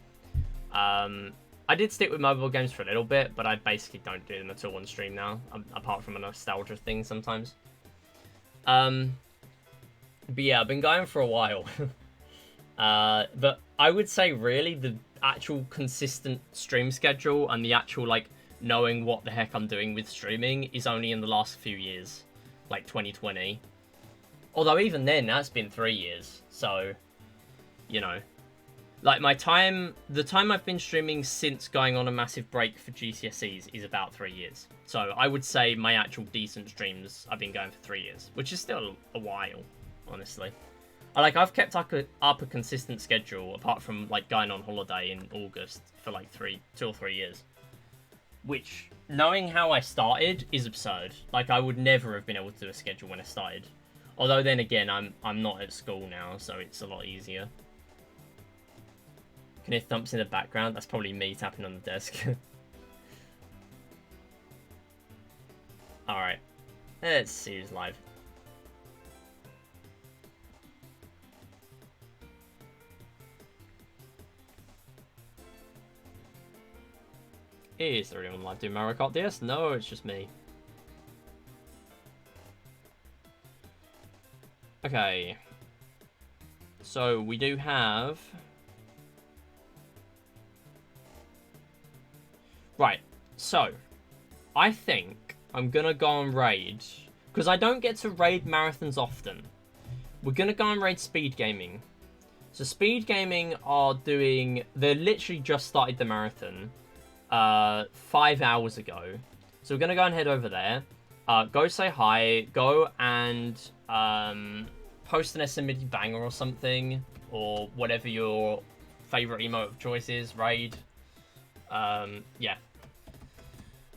I did stick with mobile games for a little bit, but I basically don't do them at all on stream now, apart from a nostalgia thing sometimes. But yeah, I've been going for a while. But I would say really the actual consistent stream schedule and the actual like knowing what the heck I'm doing with streaming is only in the last few years. Like 2020. Although even then, that's been 3 years. So, you know. Like the time I've been streaming since going on a massive break for GCSEs is about 3 years. So I would say my actual decent streams I've been going for 3 years. Which is still a while, honestly. I've kept up a consistent schedule apart from like going on holiday in August for like 2 or 3 years. Which, knowing how I started, is absurd. Like, I would never have been able to do a schedule when I started. Although, then again, I'm not at school now, so it's a lot easier. Can hear thumps in the background? That's probably me tapping on the desk. Alright. Let's see who's live. Is there anyone live doing Mario Kart DS? No, it's just me. Okay. So we do have... Right, so I think I'm gonna go on raid, because I don't get to raid marathons often. We're gonna go and raid Speed Gaming. So Speed Gaming are doing... They literally just started the marathon 5 hours ago. So we're gonna go and head over there. Go say hi. Go and post an SMD banger or something, or whatever your favorite emote of choice is. Raid. Yeah.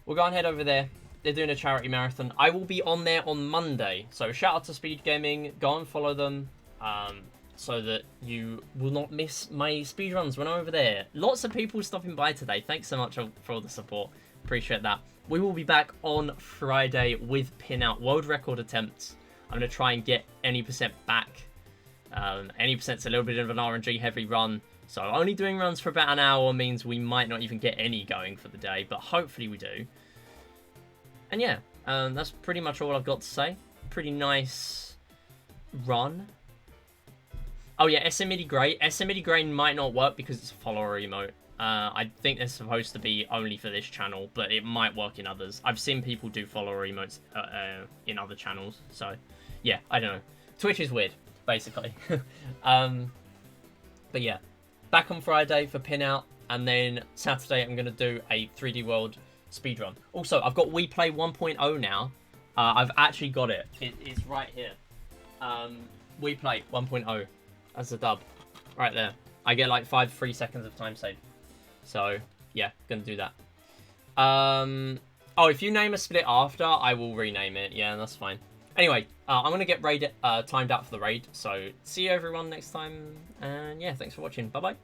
We'll go and head over there. They're doing a charity marathon. I will be on there on Monday. So shout out to Speed Gaming. Go and follow them. So that you will not miss my speedruns when I'm over there. Lots of people stopping by today. Thanks so much for all the support. Appreciate that. We will be back on Friday with pin-out world record attempts. I'm going to try and get any percent back. Any percent's a little bit of an RNG heavy run. So only doing runs for about an hour means we might not even get any going for the day. But hopefully we do. And yeah, that's pretty much all I've got to say. Pretty nice run. Oh yeah, SMD Grey. SMD Grey might not work because it's a follower emote. I think it's supposed to be only for this channel, but it might work in others. I've seen people do follower emotes in other channels, so yeah, I don't know. Twitch is weird, basically. But yeah, back on Friday for pin-out, and then Saturday I'm going to do a 3D World speedrun. Also, I've got We Play 1.0 now. I've actually got it. It's right here. We Play 1.0. That's the dub. Right there. I get like 3 seconds of time saved. So, yeah, gonna do that. Oh, if you name a split after, I will rename it. Yeah, that's fine. Anyway, I'm gonna get raid timed out for the raid. So, see you everyone next time. And yeah, thanks for watching. Bye-bye.